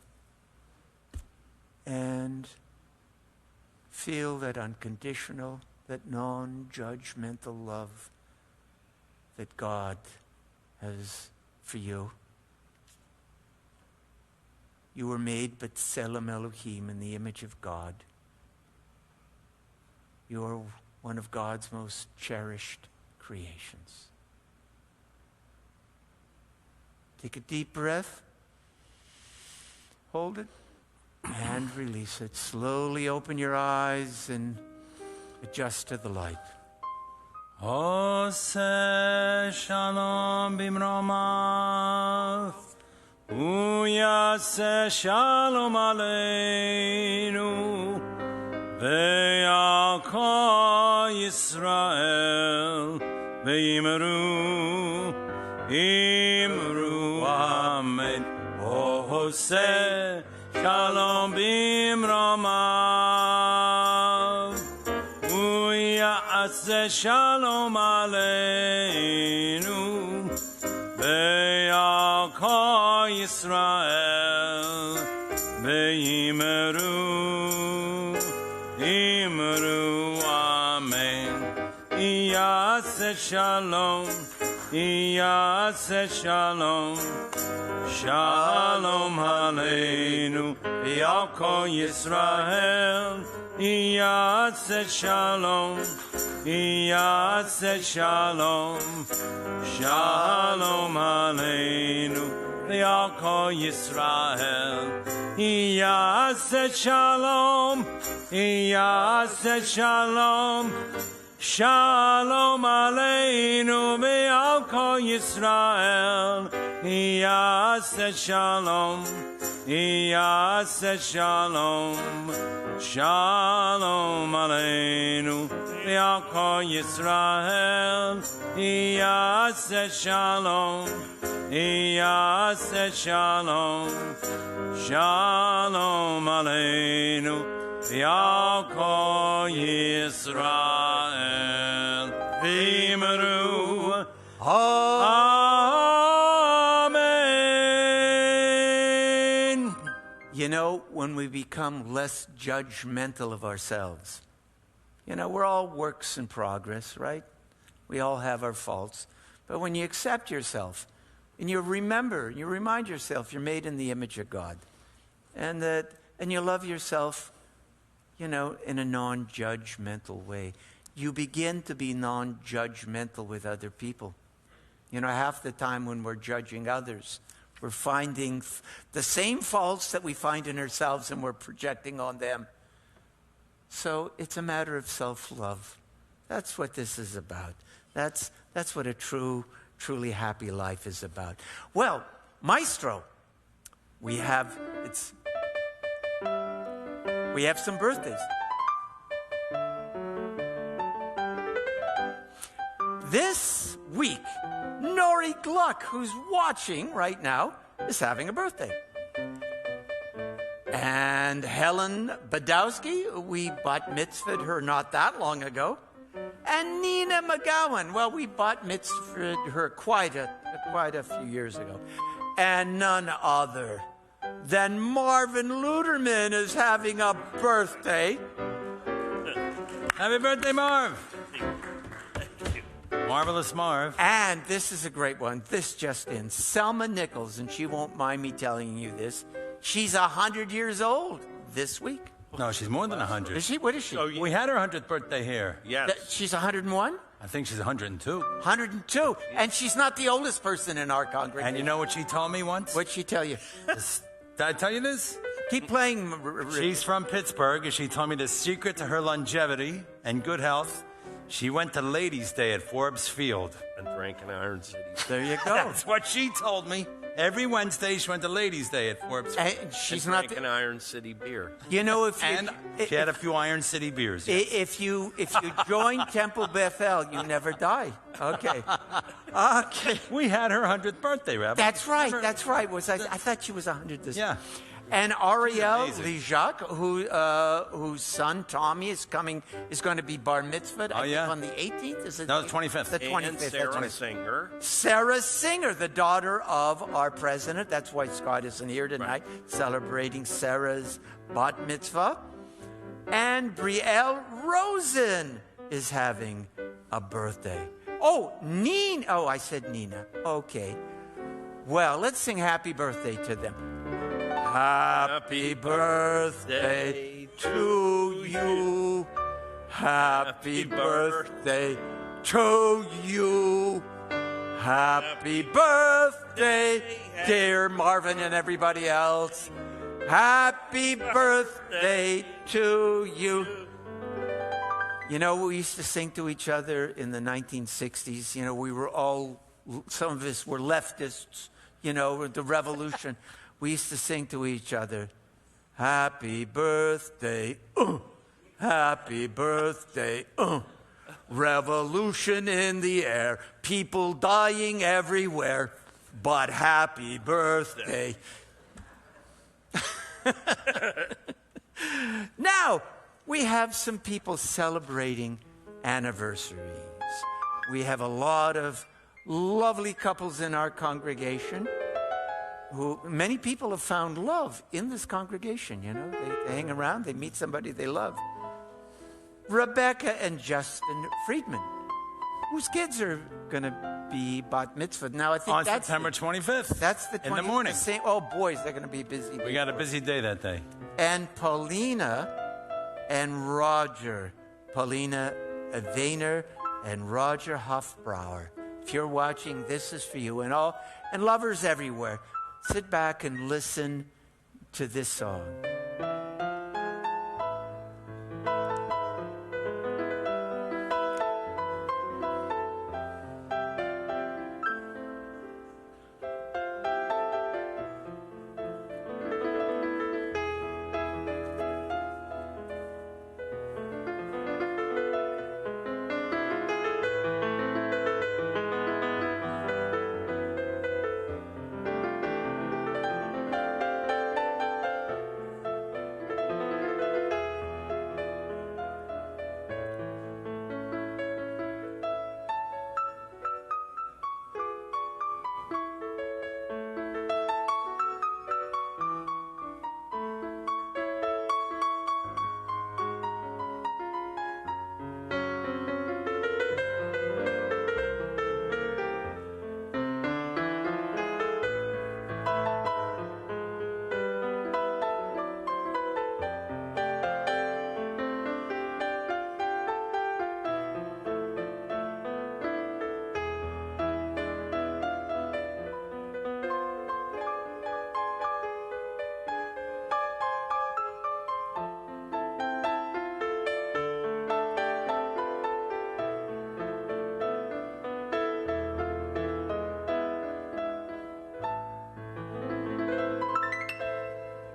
and feel that unconditional, that non-judgmental love that God has for you. You were made B'Tselem Elohim, in the image of God. You are one of God's most cherished creations. Take a deep breath. Hold it and release it. Slowly open your eyes and adjust to the light. Ose shalom bimromav, uyase shalom aleinu, ve'yalko Yisrael, ve'imru, amen. Ose shalom bimromav, uyase shalom aleinu, ve'yalko Yisrael, ve'imru, amen. Yase shalom, yase shalom, shalom aleinu, ve'yalko Yisrael, yase shalom, yase shalom, shalom aleinu, ve'yalko Yisrael, yase shalom, yase shalom, shalom aleinu, ve'yalko Yisrael, Yaseh Shalom, Yaseh Shalom, Shalom Aleinu, V'Yakol Yisrael, Yaseh Shalom, Yaseh Shalom, Shalom Aleinu, V'Yakol Yisrael, V'Imru, Amen. You know, when we become less judgmental of ourselves, you know, we're all works in progress, right? We all have our faults. But when you accept yourself and you remember, you remind yourself you're made in the image of God, and you love yourself, you know, in a non-judgmental way, you begin to be non-judgmental with other people. You know, half the time when we're judging others, we're finding the same faults that we find in ourselves and we're projecting on them. So it's a matter of self-love. That's what this is about. That's what a truly happy life is about. Well, Maestro, we have some birthdays. This week, Nori Gluck, who's watching right now, is having a birthday. And Helen Badowski, we bat mitzvahed her not that long ago. And Nina McGowan, well, we bat mitzvahed her quite a few years ago. And none other than Marvin Luderman is having a birthday. Happy birthday, Marv. Marvelous Marv. And this is a great one. This just in. Selma Nichols, and she won't mind me telling you this, she's 100 years old this week. No, she's more than 100. Is she? What is she? We had her 100th birthday here. Yes. She's 101? I think she's 102. 102. And she's not the oldest person in our congregation. And you know what she told me once? What'd she tell you? Did I tell you this? Keep playing. She's from Pittsburgh, and she told me the secret to her longevity and good health. She went to Ladies' Day at Forbes Field. And drank in Iron City. There you go. That's what she told me. Every Wednesday, she went to Ladies' Day at Forbes Field. And she's and not. drank an Iron City beer. You know, if you, And she had a few Iron City beers. Yes. if you join Temple Bethel, you never die. Okay. Okay. We had her 100th birthday, Rabbi. That's right. That's right. I thought she was 100 this Yeah. year. And Ariel Amazing. Lijak, whose son Tommy is going to be bar mitzvahed. I think on the 18th. Is it? No, the 25th. The 25th. And that's Sarah right. Singer. Sarah Singer, the daughter of our president. That's why Scott isn't here tonight, celebrating Sarah's bat mitzvah. And Brielle Rosen is having a birthday. Oh, Nina. Oh, I said Nina. Okay. Well, let's sing happy birthday to them. Happy birthday to you. Happy birthday to you. Happy birthday, dear Marvin and everybody else. Happy birthday to you. You know, we used to sing to each other in the 1960s. You know, we were all, some of us were leftists, you know, the revolution. We used to sing to each other, happy birthday, happy birthday, revolution in the air, people dying everywhere, but happy birthday. Now, we have some people celebrating anniversaries. We have a lot of lovely couples in our congregation. Many people have found love in this congregation, you know. They hang around, they meet somebody they love. Rebecca and Justin Friedman, whose kids are going to be bat mitzvah. Now, I think On that's September 25th. That's the 20th. In the morning. Oh, boys, they're going to be busy. We got a busy day that day. And Paulina and Roger. Paulina Vayner and Roger Hofbrauer. If you're watching, this is for you. And lovers everywhere. Sit back and listen to this song.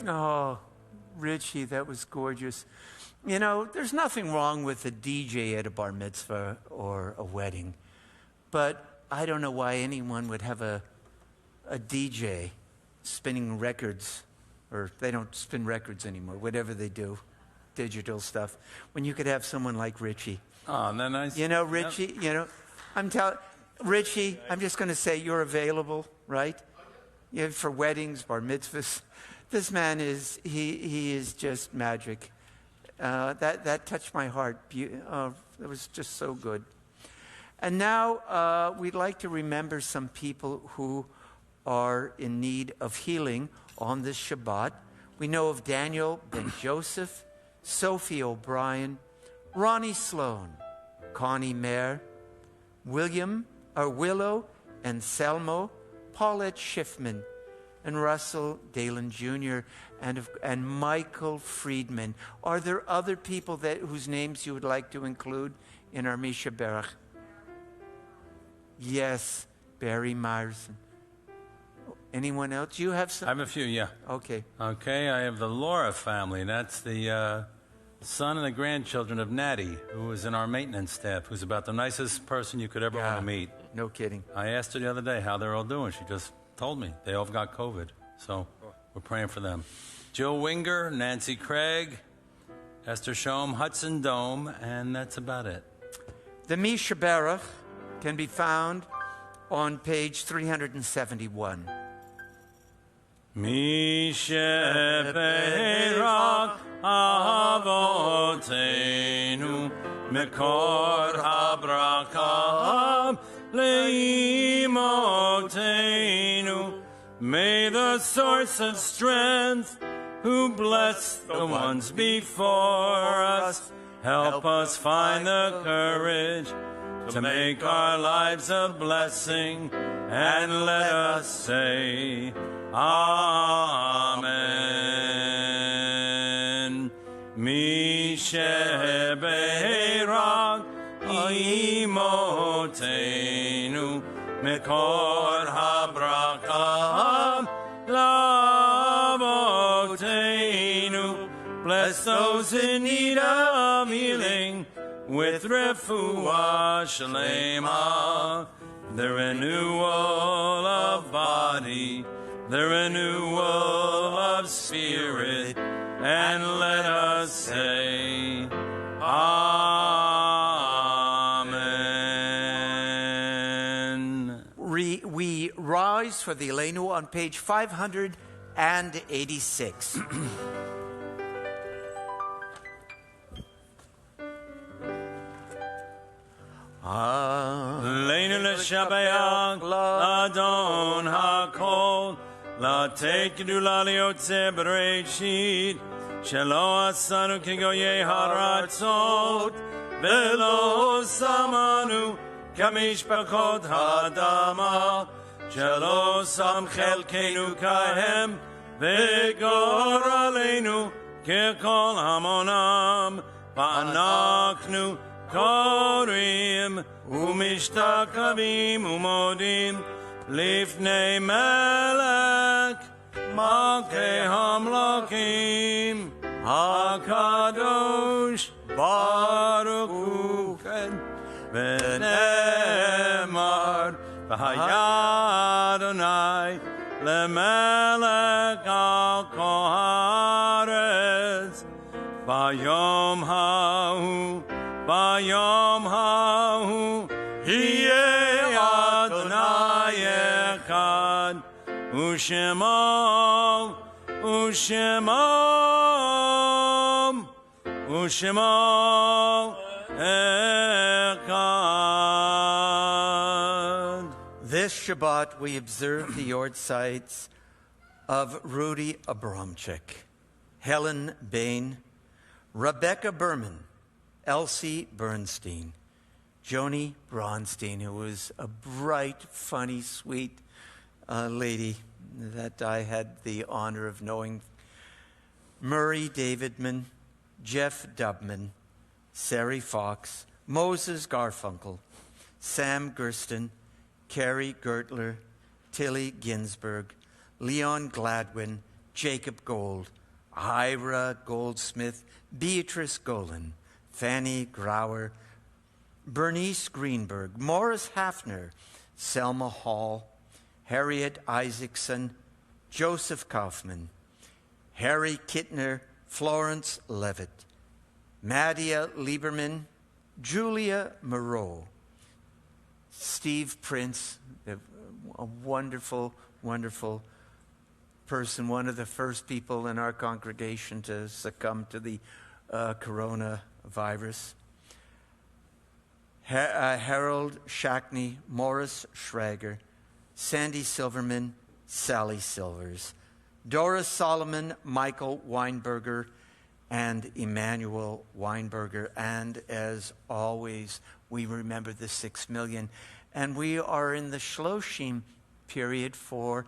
Oh, Richie, that was gorgeous. You know, there's nothing wrong with a DJ at a bar mitzvah or a wedding, but I don't know why anyone would have a DJ spinning records, or they don't spin records anymore, whatever they do, digital stuff, when you could have someone like Richie. Oh, isn't that nice? You know, Richie, you know, Richie, I'm just going to say you're available, right? Yeah, for weddings, bar mitzvahs. This man is, he is just magic. That touched my heart. It was just so good. And now we'd like to remember some people who are in need of healing on this Shabbat. We know of Daniel Ben Joseph, Sophie O'Brien, Ronnie Sloan, Connie Mayer, Willow and Selmo, Paulette Schiffman, and Russell Dalen Jr., and Michael Friedman. Are there other people whose names you would like to include in our Misha Berach? Yes, Barry Myerson. Anyone else? You have some? I have a few, yeah. Okay. Okay, I have the Laura family. That's the son and the grandchildren of Natty, who was in our maintenance staff, who's about the nicest person you could ever want to meet. No kidding. I asked her the other day how they're all doing. She just told me they all got COVID. So we're praying for them. Jill Winger, Nancy Craig, Esther Shom, Hudson Dome, and that's about it. The Misha Berach can be found on page 371. Misha Berach Avotenu Mekor HaBracham Leimotenu. May the source of strength, who blessed the ones before us, help us find the courage to make our lives a blessing, and let us say, Amen. Mishe Beirach Imotenu Mekor HaBracham Lavotenu. Bless those in need of healing with refuah shlema, the renewal of body, the renewal of spirit, and let us say, Amen. We rise for the Elenu on page 586. Leinu l'shabayach l'adon hakol l'tekidu l'aliotze b'reishit shelo asanu kigoye haratzot velo samanu kamishpachot hadama shelo sam chelkeinu kahem v'gor aleinu kekol hamonam v'anachnu Korim umishtakadim umodim lifnei melech malkei hamlakim hakadosh baruch hu v'nemar v'hayadonai lemelech al kol haaretz v'yom ha'hu Bayom ha'hu Yeh Adonai Echad Ushemo Echad. This Shabbat we observe the yortzites of Rudy Abramczyk, Helen Bain, Rebecca Berman, Elsie Bernstein, Joni Bronstein, who was a bright, funny, sweet lady that I had the honor of knowing, Murray Davidman, Jeff Dubman, Sari Fox, Moses Garfunkel, Sam Gersten, Carrie Gertler, Tilly Ginsberg, Leon Gladwin, Jacob Gold, Ira Goldsmith, Beatrice Golan, Fanny Grauer, Bernice Greenberg, Morris Hafner, Selma Hall, Harriet Isaacson, Joseph Kaufman, Harry Kittner, Florence Levitt, Madia Lieberman, Julia Moreau, Steve Prince, a wonderful, wonderful person, one of the first people in our congregation to succumb to the coronavirus. Harold Shackney, Morris Schrager, Sandy Silverman, Sally Silvers, Doris Solomon, Michael Weinberger, and Emmanuel Weinberger. And as always, we remember the 6 million. And we are in the Shloshim period for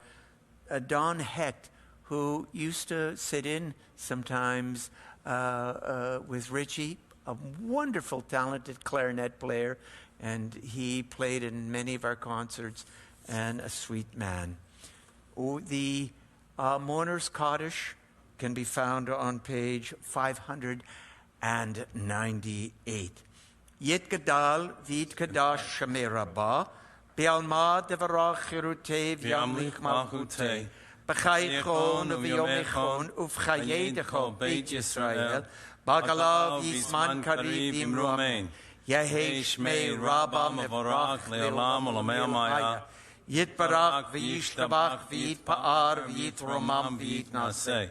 Don Hecht, who used to sit in sometimes with Richie, a wonderful, talented clarinet player, and he played in many of our concerts, and a sweet man. The Mourner's Kaddish can be found on page 598. Yit Gadal Vid Kadash Shamerabah, Bealma Devarach Chirute Vyamlich Malchute, Bechaychon Vyomichon Ufchayedecho Beit Yisrael, Bagalav Yisman Kariv Imruamen, Yehi Shmei Rabba Mevorach Leolam Olamel Maya, Yit Barak V'yishtabach V'yit Pa'ar V'yit Romam V'yit Naseh,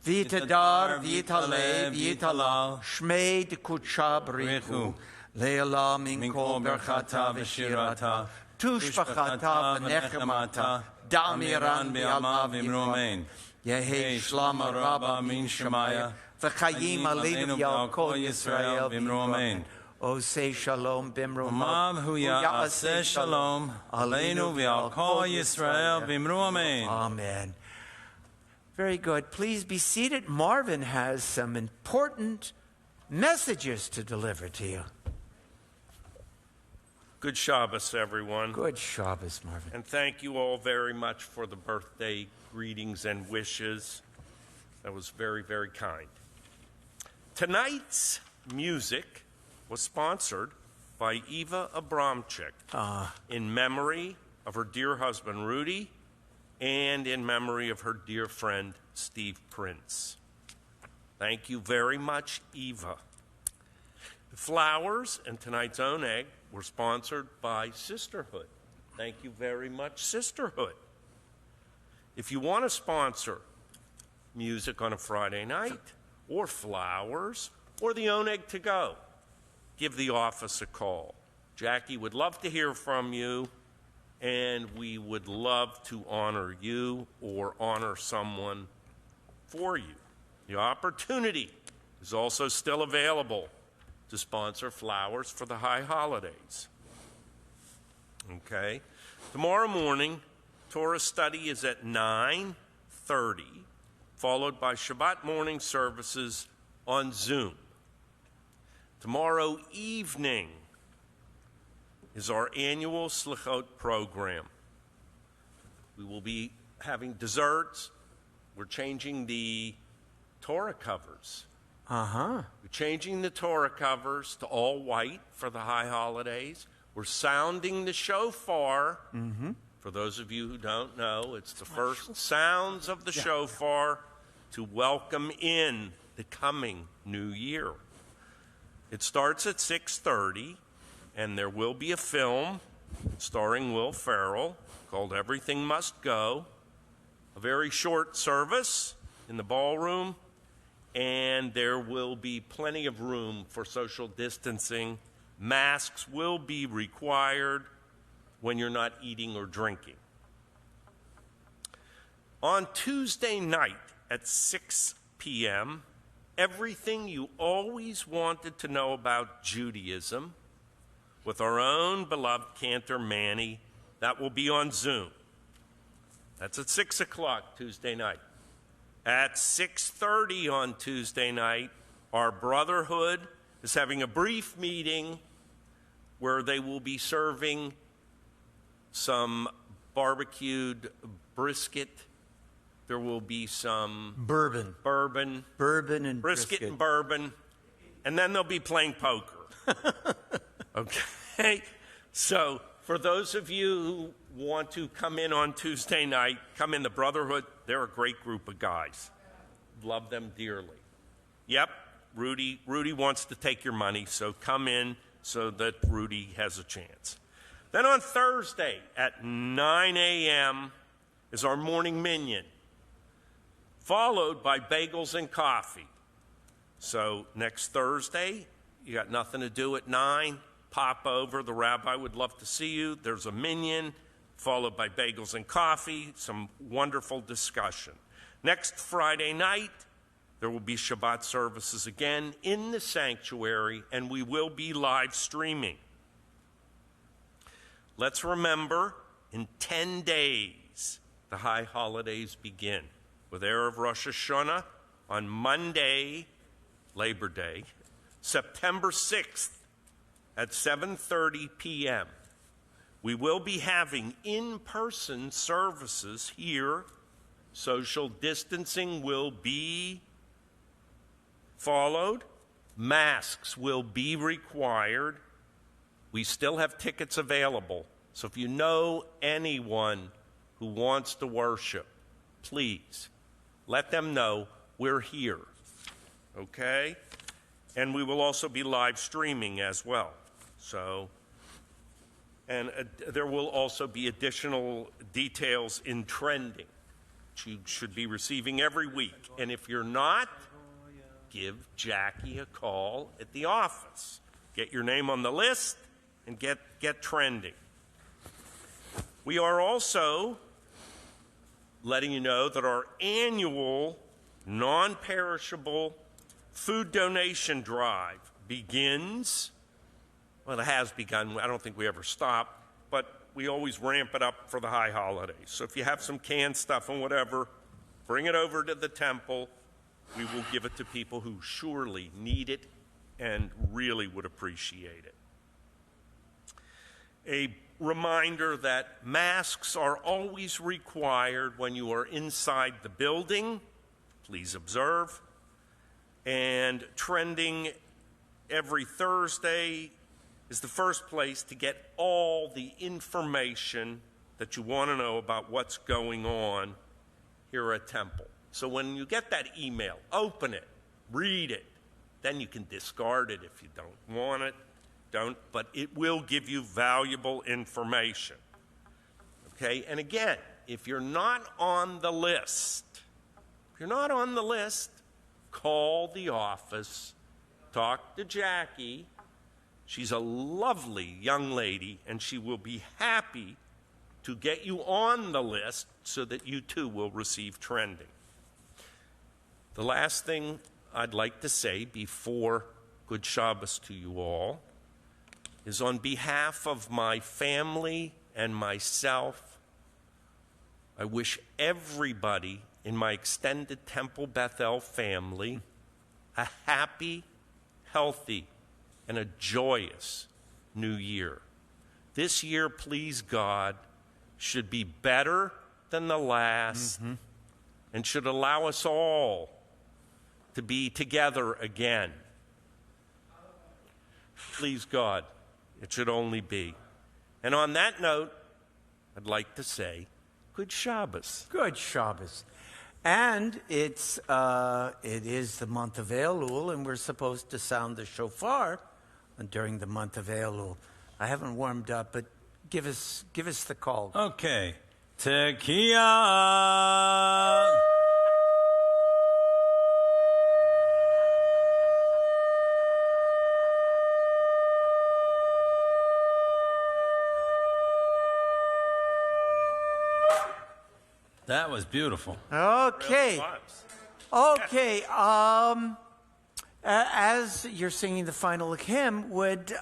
V'yit Adar V'yit Haleh V'yit Halal, Shmei Dekutsha B'richu, Leolam Inkol Berchata V'shirata, Tushbachata V'nechemata, Damiran Be'alma V'imruamen, Yehi Shlama Rabba Min Shemaya, V'chayim Aleinu V'yal Kol Yisrael V'imruamen. O say shalom bimromam hu ya'aseh shalom aleinu v'al kol Yisrael v'imru amen. Amen. Very good. Please be seated. Marvin has some important messages to deliver to you. Good Shabbos, everyone. Good Shabbos, Marvin. And thank you all very much for the birthday greetings and wishes. That was very, very kind. Tonight's music was sponsored by Eva Abramczyk in memory of her dear husband, Rudy, and in memory of her dear friend, Steve Prince. Thank you very much, Eva. The flowers and tonight's own egg were sponsored by Sisterhood. Thank you very much, Sisterhood. If you want to sponsor music on a Friday night, or flowers, or the own egg to go, give the office a call. Jackie would love to hear from you, and we would love to honor you or honor someone for you. The opportunity is also still available to sponsor flowers for the high holidays. Okay? Tomorrow morning, Torah study is at 9:30, followed by Shabbat morning services on Zoom. Tomorrow evening is our annual Slichot program. We will be having desserts. We're changing the Torah covers. We're changing the Torah covers to all white for the high holidays. We're sounding the shofar. For those of you who don't know, it's the first sounds of the shofar to welcome in the coming new year. It starts at 6:30, and there will be a film starring Will Ferrell called Everything Must Go, a very short service in the ballroom, and there will be plenty of room for social distancing. Masks will be required when you're not eating or drinking. On Tuesday night at 6 p.m., everything you always wanted to know about Judaism with our own beloved Cantor Manny, that will be on Zoom. That's at 6 o'clock Tuesday night. At 6:30 on Tuesday night, our Brotherhood is having a brief meeting where they will be serving some barbecued brisket There will be some Bourbon and brisket and bourbon, and then they'll be playing poker. Okay? So for those of you who want to come in on Tuesday night, come in the Brotherhood. They're a great group of guys. Love them dearly. Yep, Rudy wants to take your money, so come in so that Rudy has a chance. Then on Thursday at 9 a.m. is our morning minyan, followed by bagels and coffee. So next Thursday, you got nothing to do at 9, pop over. The rabbi would love to see you. There's a minyan, followed by bagels and coffee, some wonderful discussion. Next Friday night, there will be Shabbat services again in the sanctuary, and we will be live streaming. Let's remember, in 10 days, the high holidays begin with Erev Rosh Hashanah on Monday, Labor Day, September 6th at 7:30 p.m. We will be having in-person services here. Social distancing will be followed. Masks will be required. We still have tickets available. So if you know anyone who wants to worship, please let them know we're here. Okay? And we will also be live streaming as well. So, and there will also be additional details in trending, which you should be receiving every week. And if you're not, give Jackie a call at the office. Get your name on the list and get trending. We are also letting you know that our annual non-perishable food donation drive begins. Well, it has begun. I don't think we ever stop, but we always ramp it up for the high holidays. So if you have some canned stuff and whatever, bring it over to the temple. We will give it to people who surely need it and really would appreciate it. A reminder that masks are always required when you are inside the building. Please observe. And trending every Thursday is the first place to get all the information that you want to know about what's going on here at Temple. So when you get that email, open it, read it. Then you can discard it if you don't want it. But it will give you valuable information. Okay? And again, if you're not on the list, call the office, talk to Jackie. She's a lovely young lady, and she will be happy to get you on the list so that you too will receive trending. The last thing I'd like to say before Good Shabbos to you all is on behalf of my family and myself, I wish everybody in my extended Temple Bethel family a happy, healthy, and a joyous new year. This year, please God, should be better than the last and should allow us all to be together again. Please God, it should only be. And on that note, I'd like to say, Good Shabbos. Good Shabbos. And it is the month of Elul, and we're supposed to sound the shofar during the month of Elul. I haven't warmed up, but give us the call. Okay. Tekiah. That was beautiful. Okay. Okay. As you're singing the final hymn, would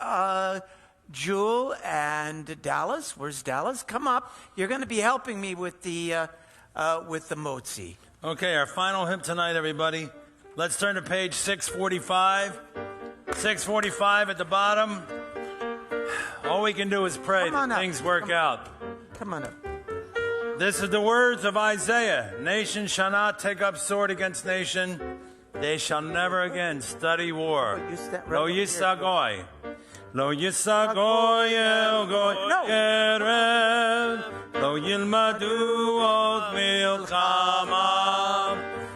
Jewel and Dallas, where's Dallas? Come up. You're going to be helping me with the motzi. Okay, our final hymn tonight, everybody. Let's turn to page 645. 645 at the bottom. All we can do is pray that things work out. Come on up. This is the words of Isaiah. Nation shall not take up sword against nation. They shall never again study war. Lo yisagoy. Lo yisagoy el goy erev. Lo yilmadu od milchama.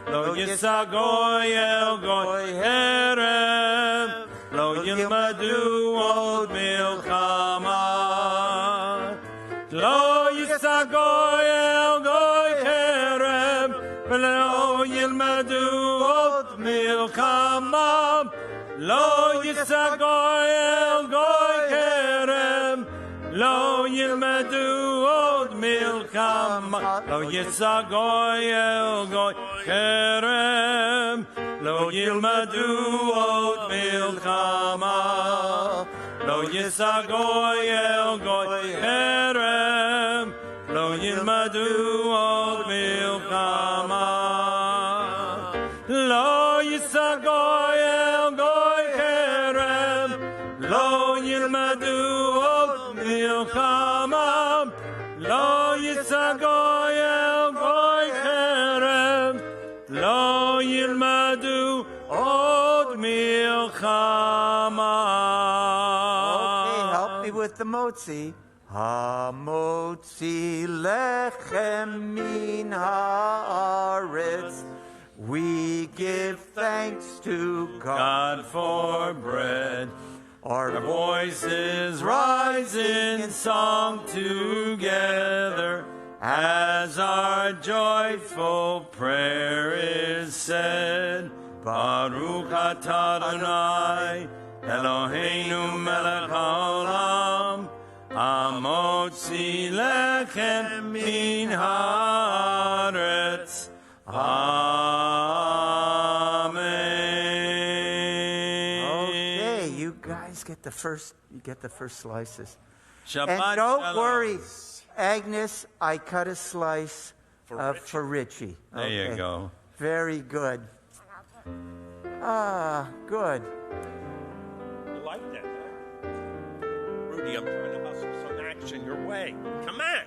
Lo yisagoy el goy erev. Lo yilmadu od milchama. Lo yisagoy el goy erev. Lo yilmadu od milchama. Lo yisagoy el goy kerem. Lo yilmadu od milchama. Lo yisagoy el goy kerem. Lo yilmadu od milchama. Lo yisagoy el goy kerem. Lo yilmadu od milchama. Lo yisagoy el goy kerem. Lo yilmadu od milchama. Lo yisagoy el goy kerem. Lo yilmadu od milchama. Okay, help me with the motzi. Hamotzi lechem min haaretz. We give thanks to God for bread. Our Voices rise in song together as our joyful prayer is said. Baruch atah Adonai Eloheinu melech haolam hamotzi lechem min haaretz. Amen. Okay, you guys get the first. You get the first slices. Shabbat And don't shalom. worry, Agnes. I cut a slice for Richie. There you go. Very good. Good. You like that, huh? Rudy, I'm trying to hustle some action your way. Come on.